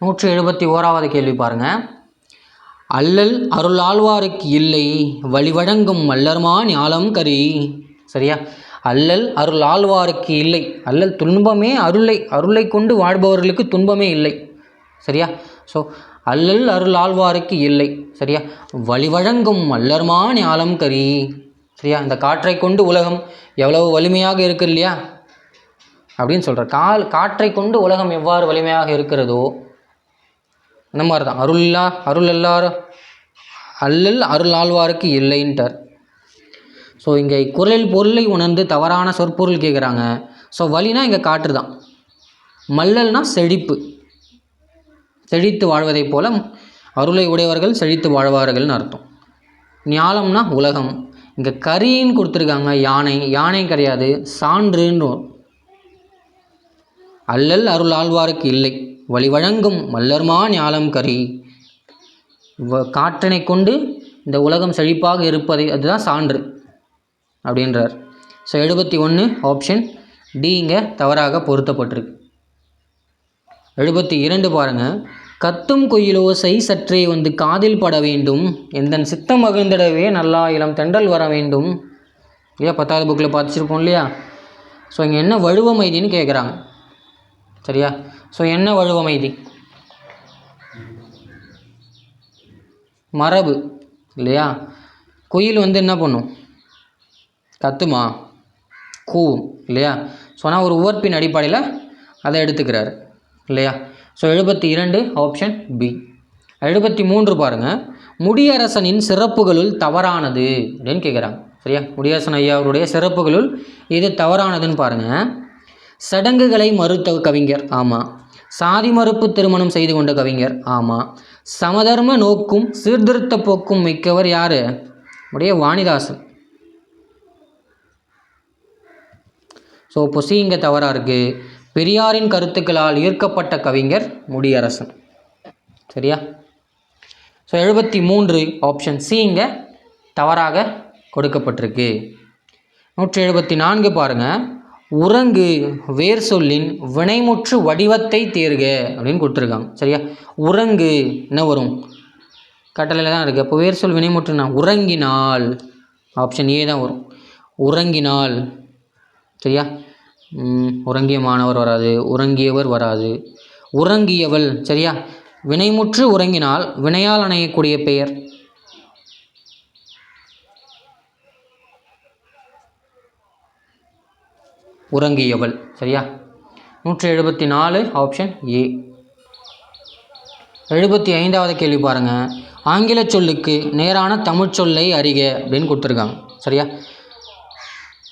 Speaker 1: 171வது கேள்வி பாருங்கள். அல்லல் அருளாழ்வாருக்கு இல்லை வழிவழங்கும் மல்லர்மா ஞாலம் கரி. சரியா? அல்லல் அருளாழ்வாருக்கு இல்லை. அல்லல் துன்பமே அருளை கொண்டு வாழ்பவர்களுக்கு துன்பமே இல்லை. சரியா? ஸோ அல்லல் அருளாழ்வாருக்கு இல்லை. சரியா? வழிவழங்கும் மல்லர்மா ஞாலம் கரி. சரியா? இந்த காற்றை கொண்டு உலகம் எவ்வளவு வலிமையாக இருக்குது இல்லையா அப்படின்னு சொல்கிறார். காற்றை கொண்டு உலகம் எவ்வாறு வலிமையாக இருக்கிறதோ அந்த மாதிரி தான் அல்லல் அருளாழ்வாருக்கு இல்லைன்ட்டார். ஸோ இங்கே குரல் பொருளை உணர்ந்து தவறான சொற்பொருள் கேட்குறாங்க. ஸோ வலினா இங்கே காற்று தான். மல்லல்னா செழிப்பு, செழித்து வாழ்வதைப் போல அருளை உடையவர்கள் செழித்து வாழ்வார்கள்னு அர்த்தம். ஞாலம்னா உலகம். இங்கே கரின்னு கொடுத்துருக்காங்க. யானை கிடையாது, சான்றுன்னு. அல்லல் அருள் ஆழ்வாருக்கு இல்லை வழிவழங்கும் மல்லர்மா ஞாலம் கரி. காற்றினை கொண்டு இந்த உலகம் செழிப்பாக இருப்பதை அதுதான் சான்று அப்படின்றார். ஸோ 71 ஆப்ஷன் டி இங்கே தவறாக பொருத்தப்பட்டிருக்கு. 72 பாருங்கள். கத்தும் குயிலோசை சற்றே வந்து காதில் பட வேண்டும், எந்தன் சித்தம் மகிழ்ந்திடவே நல்லா இளம் தென்றல் வர வேண்டும். இல்லையா? 10வது புக்கில் பார்த்துருப்போம் இல்லையா? ஸோ இங்கே என்ன வழுவமைதின்னு கேட்குறாங்க. சரியா? ஸோ என்ன வழுவமைதி? மரபு இல்லையா? குயில் வந்து என்ன பண்ணும்? கத்துமா, கூவும் இல்லையா? ஸோ ஆனால் ஒரு உவர்ப்பின் அடிப்படையில் அதை எடுத்துக்கிறாரு இல்லையா? So 72 option B. 73 பாருங்கள். முடியரசனின் சிறப்புகளுள் தவறானது அப்படின்னு கேட்குறாங்க. சரியா? முடியரசன் ஐயா அவருடைய சிறப்புகளுள் இது தவறானதுன்னு பாருங்கள். சடங்குகளை மறுத்த கவிஞர், ஆமாம். சாதி மறுப்பு திருமணம் செய்து கொண்ட கவிஞர், ஆமாம். சமதர்ம நோக்கும் சீர்திருத்த போக்கும் மிக்கவர் யார்? உடைய வாணிதாசன். ஸோ இப்போ சி இங்கே தவறாக இருக்குது. பெரியாரின் கருத்துக்களால் ஈர்க்கப்பட்ட கவிஞர் முடியரசன். சரியா? ஸோ 73 ஆப்ஷன் சி இங்கே தவறாக கொடுக்கப்பட்டிருக்கு. 174 பாருங்கள். உறங்கு வேர் சொல்லின் வினைமுற்று வடிவத்தை தேர்க அப்படின்னு கொடுத்துருக்காங்க. சரியா? உறங்கு என்ன வரும்? கட்டளையில் தான் இருக்குது. அப்போ வேர் சொல் வினைமுற்றுனா உறங்கினால் ஆப்ஷன் ஏ தான் வரும். உறங்கினால். சரியா? உறங்கிய மாணவர் வராது, உறங்கியவர் வராது, உறங்கியவள். சரியா? வினைமுற்று உறங்கினால் வினையால் அணையக்கூடிய பெயர். உறங்கியவள். சரியா? 174 ஆப்ஷன் ஏ. 75வது கேள்வி பாருங்கள். ஆங்கில சொல்லுக்கு நேரான தமிழ் சொல்லை அறிக அப்படின்னு கொடுத்துருக்காங்க. சரியா?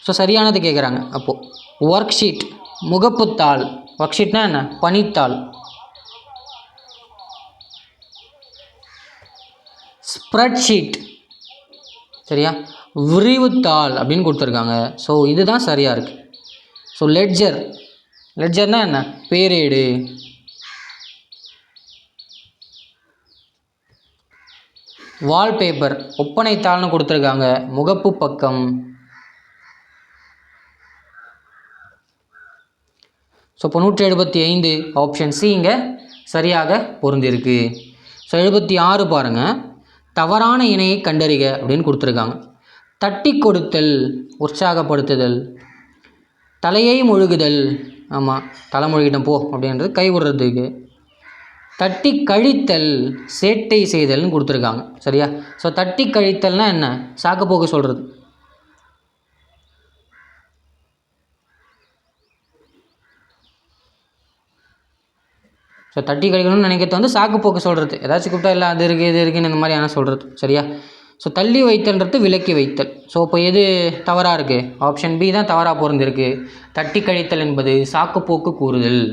Speaker 1: ஸோ சரியானது கேட்குறாங்க. அப்போது ஒர்க் ஷீட் முகப்புத்தாள். ஒர்க் ஷீட்னா என்ன? பணித்தாள். Spreadsheet. சரியா? விரிவுத்தாள் அப்படின்னு கொடுத்துருக்காங்க. ஸோ இதுதான் சரியாக இருக்குது. ஸோ லெட்ஜர்னா என்ன? பேரேடு. வால்பேப்பர் ஒப்பனைத்தாள்னு கொடுத்துருக்காங்க. முகப்பு பக்கம். ஸோ இப்போ 175 ஆப்ஷன் சி இங்கே சரியாக பொருந்திருக்கு. ஸோ 76 பாருங்கள். தவறான இணையை கண்டறிக அப்படின்னு கொடுத்துருக்காங்க. தட்டி கொடுத்தல் உற்சாகப்படுத்துதல், தலையை முழுகுதல், ஆமாம் தலை முழுகிட்டோம் போ அப்படின்றது கை விடுறதுக்கு, தட்டி கழித்தல் சேட்டை செய்தல்னு கொடுத்துருக்காங்க. சரியா? ஸோ தட்டி கழித்தல்னால் என்ன? சாக்குப்போக்கு சொல்கிறது. ஸோ தட்டி கழிக்கணும்னு நினைக்கிறது வந்து சாக்குப்போக்கு சொல்கிறது. ஏதாச்சும் கூப்பிட்டா இல்லை அது இருக்குது இது இருக்குன்னு இந்த மாதிரி ஆனால் சொல்கிறது. சரியா? ஸோ தள்ளி வைத்தல்ன்றது விலக்கி வைத்தல். ஸோ இப்போ எது தவறாக இருக்குது? ஆப்ஷன் பி தான் தவறாக பொருந்திருக்கு. தட்டி கழித்தல் என்பது சாக்குப்போக்கு கூறுதல்.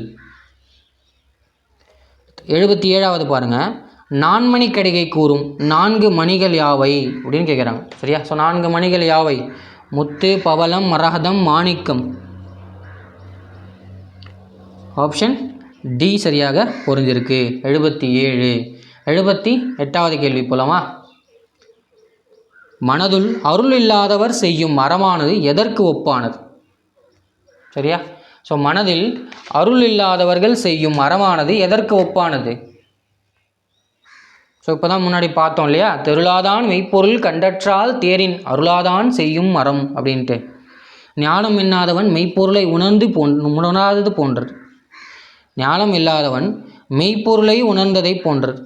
Speaker 1: 77வது பாருங்கள். நான்மணி கடிகை கூறும் 4 மணிகள் யாவை அப்படின்னு கேட்குறாங்க. சரியா? ஸோ 4 மணிகள் யாவை? முத்து, பவளம், மரகதம், மாணிக்கம். ஆப்ஷன் டி சரியாக பொருந்திருக்கு. 77. 78வது கேள்வி போலாமா? மனதுள் அருள் இல்லாதவர் செய்யும் அறமானது எதற்கு ஒப்பானது? சரியா? ஸோ மனதில் அருள் இல்லாதவர்கள் செய்யும் அறமானது எதற்கு ஒப்பானது? ஸோ இப்போ தான் முன்னாடி பார்த்தோம் இல்லையா, தெருளாதான் மெய்ப்பொருள் கண்டற்றால் தேரின் அருளாதான் செய்யும் அறம் அப்படின்ட்டு. ஞானம் இன்னாதவன் மெய்ப்பொருளை உணராதது போன்றது. ஞானம் இல்லாதவன் மெய்ப்பொருளை உணர்ந்ததை போன்றது.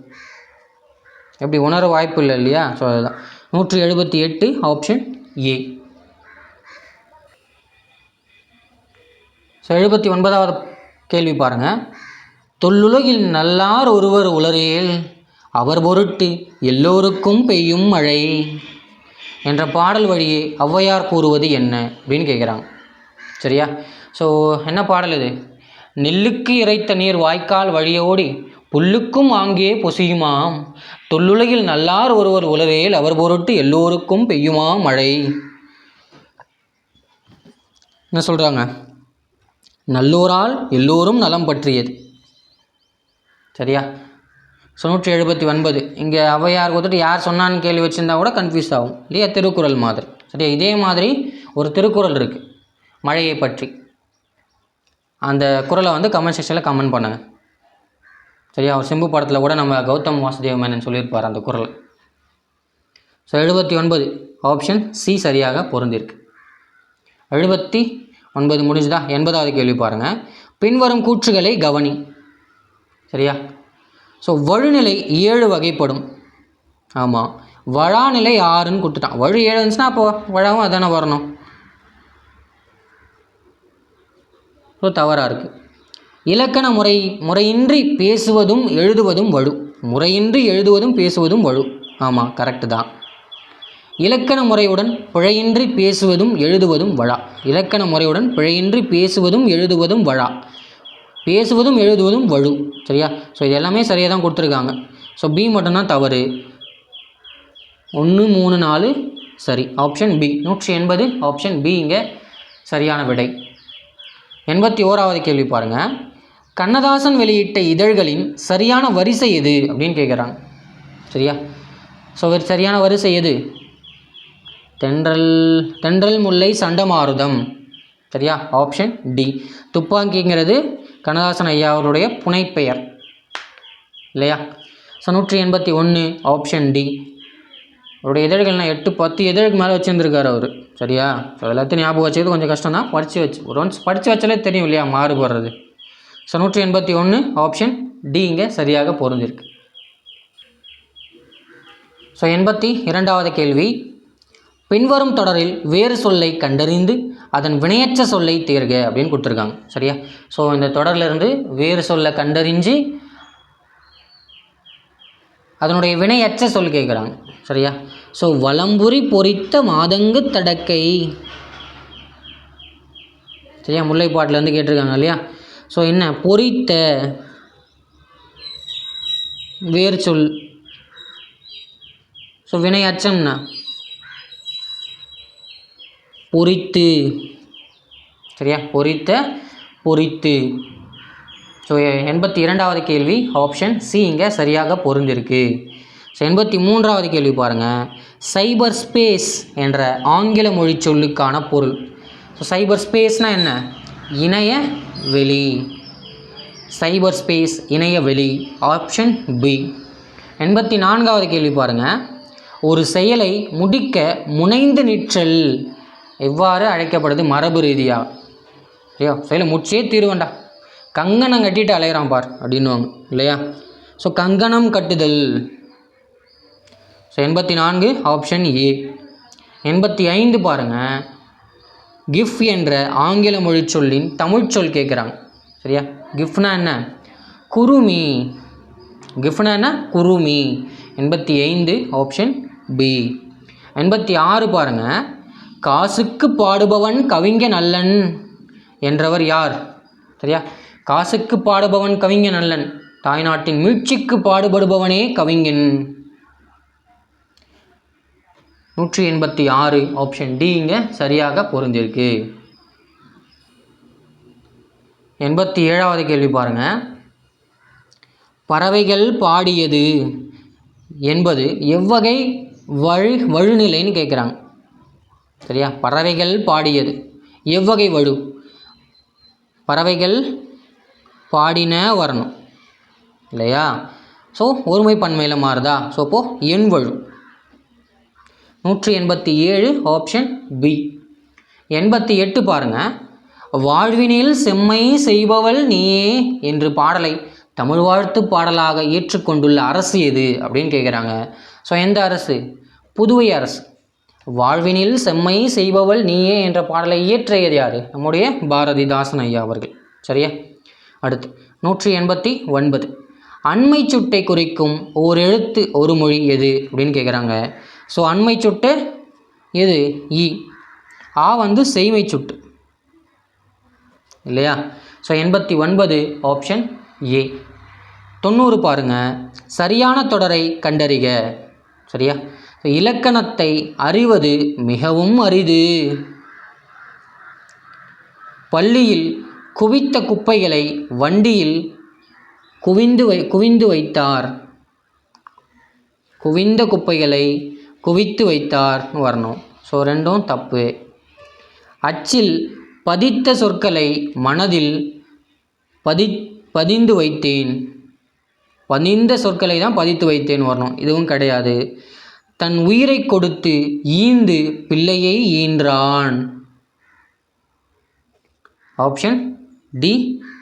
Speaker 1: எப்படி உணர வாய்ப்பு இல்லை இல்லையா? ஸோ அதுதான் 178 ஆப்ஷன் ஏ. ஸோ 79வது கேள்வி பாருங்கள். தொல்லுலகில் நல்லார் ஒருவர் உளரேல் அவர் பொருட்டு எல்லோருக்கும் பெய்யும் மழை என்ற பாடல் வழியே ஔவையார் கூறுவது என்ன அப்படின்னு கேட்குறாங்க. சரியா? ஸோ என்ன பாடல் இது? நெல்லுக்கு இறைத்த நீர் வாய்க்கால் வழியோடி புல்லுக்கும் ஆங்கே பொசியுமாம், தொல்லுலகில் நல்லார் ஒருவர் உளரேல் அவர் பொருட்டு எல்லோருக்கும் பெய்யுமா மழை. என்ன சொல்கிறாங்க? நல்லோரால் எல்லோரும் நலம் பற்றியது. சரியா? ஸோ 179. இங்கே ஔவையார் கொடுத்துட்டு யார் சொன்னான்னு கேள்வி வச்சுருந்தா கூட கன்ஃபியூஸ் ஆகும் இல்லையா? திருக்குறள் மாதிரி. சரியா? இதே மாதிரி ஒரு திருக்குறள் இருக்குது மழையை பற்றி. அந்த குறளை வந்து கமெண்ட் செக்ஷனில் கமெண்ட் பண்ணுங்கள். சரியா? ஒரு சிம்பு படத்தில் கூட நம்ம கௌதம் வாசுதேவ மேனன் சொல்லியிருப்பார் அந்த குறள். ஸோ 79 ஆப்ஷன் சி சரியாக பொருந்திருக்கு. 79 முடிஞ்சுதா? 80வது கேள்வி பாருங்கள். பின்வரும் கூற்றுகளை கவனி. சரியா? ஸோ வழுநிலை 7 வகைப்படும். ஆமாம். வழாநிலை 6ன்னு கொடுத்துட்டான். வழு 7 இருந்துச்சுன்னா அப்போ வழாவும் அதானே வரணும். ஸோ தவறாக இருக்குது. இலக்கண முறையின்றி பேசுவதும் எழுதுவதும் வழு. முறையின்றி எழுதுவதும் பேசுவதும் வழு. ஆமாம் கரெக்டு தான். இலக்கண முறையுடன் பிழையின்றி பேசுவதும் எழுதுவதும் வழா. இலக்கண முறையுடன் பிழையின்றி பேசுவதும் எழுதுவதும் வழா. பேசுவதும் எழுதுவதும் வழு. சரியா? ஸோ இது எல்லாமே சரியாக தான் கொடுத்துருக்காங்க. ஸோ பி மட்டும்தான் தவறு. 1, 3, 4 சரி. ஆப்ஷன் பி 180 ஆப்ஷன் பி இங்கே சரியான விடை. 81வது கேள்வி பாருங்கள். கண்ணதாசன் வெளியிட்ட இதழ்களின் சரியான வரிசை எது அப்படின்னு கேட்குறாங்க. சரியா? ஸோ சரியான வரிசை எது? தென்றல் முல்லை சண்டமாருதம். சரியா? Option D. துப்பாக்கிங்கிறது கண்ணதாசன் ஐயா அவருடைய புனைப்பெயர் இல்லையா? So 181 option D. அவருடைய இதழ்கள்னால் 8-10 இதழுக்கு மேலே வச்சுருந்துருக்கார் அவர். சரியா? ஸோ எல்லாத்தையும் ஞாபகம் வச்சது கொஞ்சம் கஷ்டம் தான். படித்து வச்சாலே தெரியும் இல்லையா மாறுபடுறது. ஸோ 181 ஆப்ஷன் டி இங்கே சரியாக பொருந்திருக்கு. ஸோ 82வது கேள்வி. பின்வரும் தொடரில் வேறு சொல்லை கண்டறிந்து அதன் வினையற்ற சொல்லை தேர்க அப்படின்னு கொடுத்துருக்காங்க. சரியா? ஸோ இந்த தொடரிலிருந்து வேறு சொல்லை கண்டறிஞ்சு அதனுடைய வினையற்ற சொல் கேட்குறாங்க. சரியா? ஸோ வலம்புரி பொறித்த மாதங்கு தடக்கை. சரியா? முல்லைப்பாட்டிலேருந்து கேட்டிருக்காங்க இல்லையா? ஸோ என்ன பொறித்த வேறு சொல். ஸோ வினையச்சம்னா பொறித்து. சரியா? பொறித்த பொறித்து. ஸோ 82வது கேள்வி ஆப்ஷன் சி இங்கே சரியாக பொருந்திருக்கு. ஸோ 83வது கேள்வி பாருங்கள். சைபர் ஸ்பேஸ் என்ற ஆங்கில மொழி சொல்லுக்கான பொருள். ஸோ சைபர் ஸ்பேஸ்னால் என்ன? இணைய வெளி. சைபர் ஸ்பேஸ் இணைய வெளி. Option B. 84வது கேள்வி பாருங்கள். ஒரு செயலை முடிக்க முனைந்து நிற்றல் எவ்வாறு அழைக்கப்படுது மரபு ரீதியாக? இல்லையா? செயலை முடிச்சே தீருவேண்டா, கங்கணம் கட்டிட்டு அலையிறான் பார் அப்படின்னுவாங்க இல்லையா? ஸோ கங்கணம் கட்டுதல். So 84 option A. 85 பாருங்கள். கிஃப் என்ற ஆங்கில மொழி சொல்லின் தமிழ் சொல் கேட்குறாங்க. சரியா? கிஃப்னா என்ன? குருமி. கிஃப்னா என்ன? குருமி. 85 ஆப்ஷன் பி. 86 பாருங்கள். காசுக்கு பாடுபவன் கவிஞன் அல்லன் என்றவர் யார்? சரியா? காசுக்கு பாடுபவன் கவிஞன் அல்லன், தாய்நாட்டின் மீட்சிக்கு பாடுபடுபவனே கவிஞன். 186 ஆப்ஷன் டி இங்கே சரியாக பொருந்திருக்கு. 87வது கேள்வி பாருங்கள். பறவைகள் பாடியது என்பது எவ்வகை வழுநிலைன்னு கேட்குறாங்க. சரியா? பறவைகள் பாடியது எவ்வகை வழு? பறவைகள் பாடின வரணும் இல்லையா? ஸோ ஒருமை பன்மையில் மாறுதா? ஸோ அப்போது எண் வழு. 187 ஆப்ஷன் பி. 88 பாருங்கள். வாழ்வினில் செம்மை செய்பவள் நீயே என்று பாடலை தமிழ் வாழ்த்து பாடலாக ஏற்றுக்கொண்டுள்ள அரசு எது அப்படின்னு கேட்குறாங்க. ஸோ எந்த அரசு? புதுவை அரசு. வாழ்வினில் செம்மை செய்பவள் நீயே என்ற பாடலை இயற்றியது யார்? நம்முடைய பாரதிதாசன் ஐயா அவர்கள். சரியா? அடுத்து 189. அண்மை சுட்டை குறிக்கும் ஓர் எழுத்து ஒரு மொழி எது அப்படின்னு கேட்குறாங்க. ஸோ அண்மை சுட்டு எது? இ. ஆ வந்து செய்மை சுட்டு இல்லையா? So 89 option A. 90 பாருங்கள். சரியான தொடரை கண்டறிக. சரியா? இலக்கணத்தை அறிவது மிகவும் அரிது. பள்ளியில் குவித்த குப்பைகளை வண்டியில் குவிந்து வைத்தார். குவிந்த குப்பைகளை குவித்து வைத்தார்னு வரணும். ஸோ ரெண்டும் தப்பு. அச்சில் பதித்த சொற்களை மனதில் பதிந்து வைத்தேன். பதிந்த சொற்களை தான் பதித்து வைத்தேன் வரணும். இதுவும் கிடையாது. தன் உயிரை கொடுத்து ஈந்து பிள்ளையை ஈன்றான். ஆப்ஷன் டி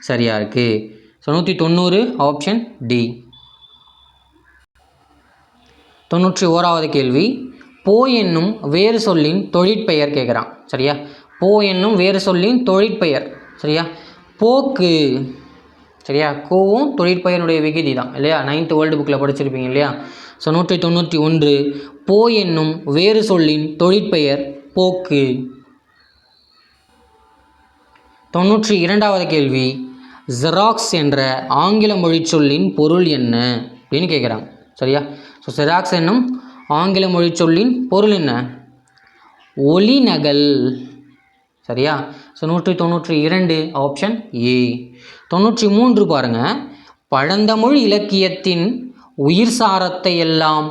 Speaker 1: சரியாக இருக்குது. So 190 option D. 91வது கேள்வி. போ என்னும் வேறு சொல்லின் தொழிற்பெயர் கேட்குறான். சரியா? போ என்னும் வேறு சொல்லின் தொழிற்பெயர். சரியா? போக்கு. சரியா? கோவும் தொழிற்பெயருடைய விகுதி தான் இல்லையா? 9th வேர்ல்டு புக்கில் படிச்சிருப்பீங்க இல்லையா? ஸோ 191 போ என்னும் வேறு சொல்லின் தொழிற்பெயர் போக்கு. 92வது கேள்வி. ஜெராக்ஸ் என்ற ஆங்கில மொழி சொல்லின் பொருள் என்ன அப்படின்னு கேட்குறாங்க. சரியா? ஸோ ஜெராக்ஸ் என்னும் ஆங்கில மொழி சொல்லின் பொருள் என்ன? ஒலி நகல். சரியா? So 192 option A. 93 பாருங்கள். பழந்தமிழ் இலக்கியத்தின் உயிர் சாரத்தை எல்லாம்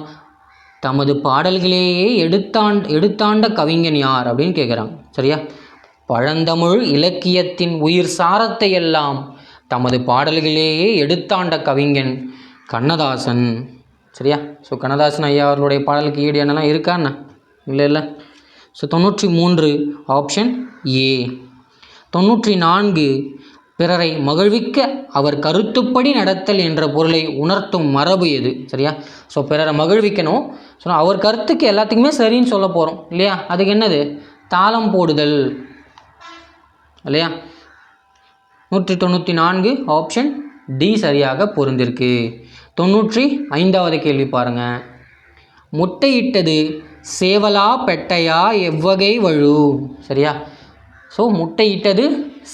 Speaker 1: தமது பாடல்களையே எடுத்தாண்ட கவிஞன் யார் அப்படின்னு கேட்குறாங்க. சரியா? பழந்தமிழ் இலக்கியத்தின் உயிர் சாரத்தை எல்லாம் தமது பாடல்களையே எடுத்தாண்ட கவிஞன் கண்ணதாசன். சரியா? ஸோ கண்ணதாசன் ஐயா அவர்களுடைய பாடலுக்கு ஈடு என்னெல்லாம் இருக்காண்ணா? இல்லை. So 93 option A. 94 பிறரை மகிழ்விக்க அவர் கருத்துப்படி நடத்தல் என்ற பொருளை உணர்த்தும் மரபு எது? சரியா? ஸோ பிறரை மகிழ்விக்கணும். ஸோ அவர் கருத்துக்கு எல்லாத்துக்குமே சரின்னு சொல்ல போகிறோம் இல்லையா? அதுக்கு என்னது? தாளம் போடுதல் இல்லையா? 194 ஆப்ஷன் டி சரியாக பொருந்திருக்கு. 95வது கேள்வி பாருங்கள். முட்டையிட்டது சேவலா பெட்டையா எவ்வகை வழு? சரியா? ஸோ முட்டையிட்டது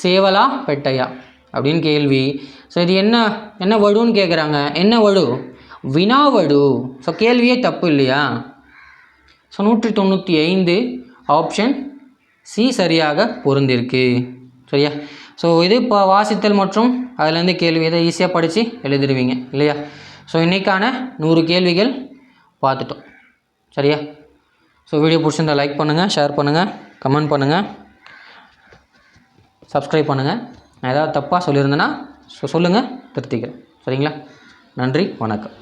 Speaker 1: சேவலா பெட்டையா அப்படின்னு கேள்வி. ஸோ இது என்ன வழுன்னு கேட்குறாங்க. என்ன வழு? வினாவழு. ஸோ கேள்வியே தப்பு இல்லையா? ஸோ 195 ஆப்ஷன் சி சரியாக பொருந்திருக்கு. சரியா? ஸோ இது இப்போ வாசித்தல் மற்றும் அதுலேருந்து கேள்வி இதை ஈஸியாக படித்து எழுதிடுவீங்க இல்லையா? ஸோ இன்றைக்கான 100 கேள்விகள் பார்த்துட்டோம். சரியா? ஸோ வீடியோ பிடிச்சிருந்தா லைக் பண்ணுங்கள், ஷேர் பண்ணுங்கள், கமெண்ட் பண்ணுங்கள், சப்ஸ்கிரைப் பண்ணுங்கள். நான் ஏதாவது தப்பாக சொல்லியிருந்தேன்னா சொல்லுங்கள், திருத்திக்கிறேன். சரிங்களா? நன்றி, வணக்கம்.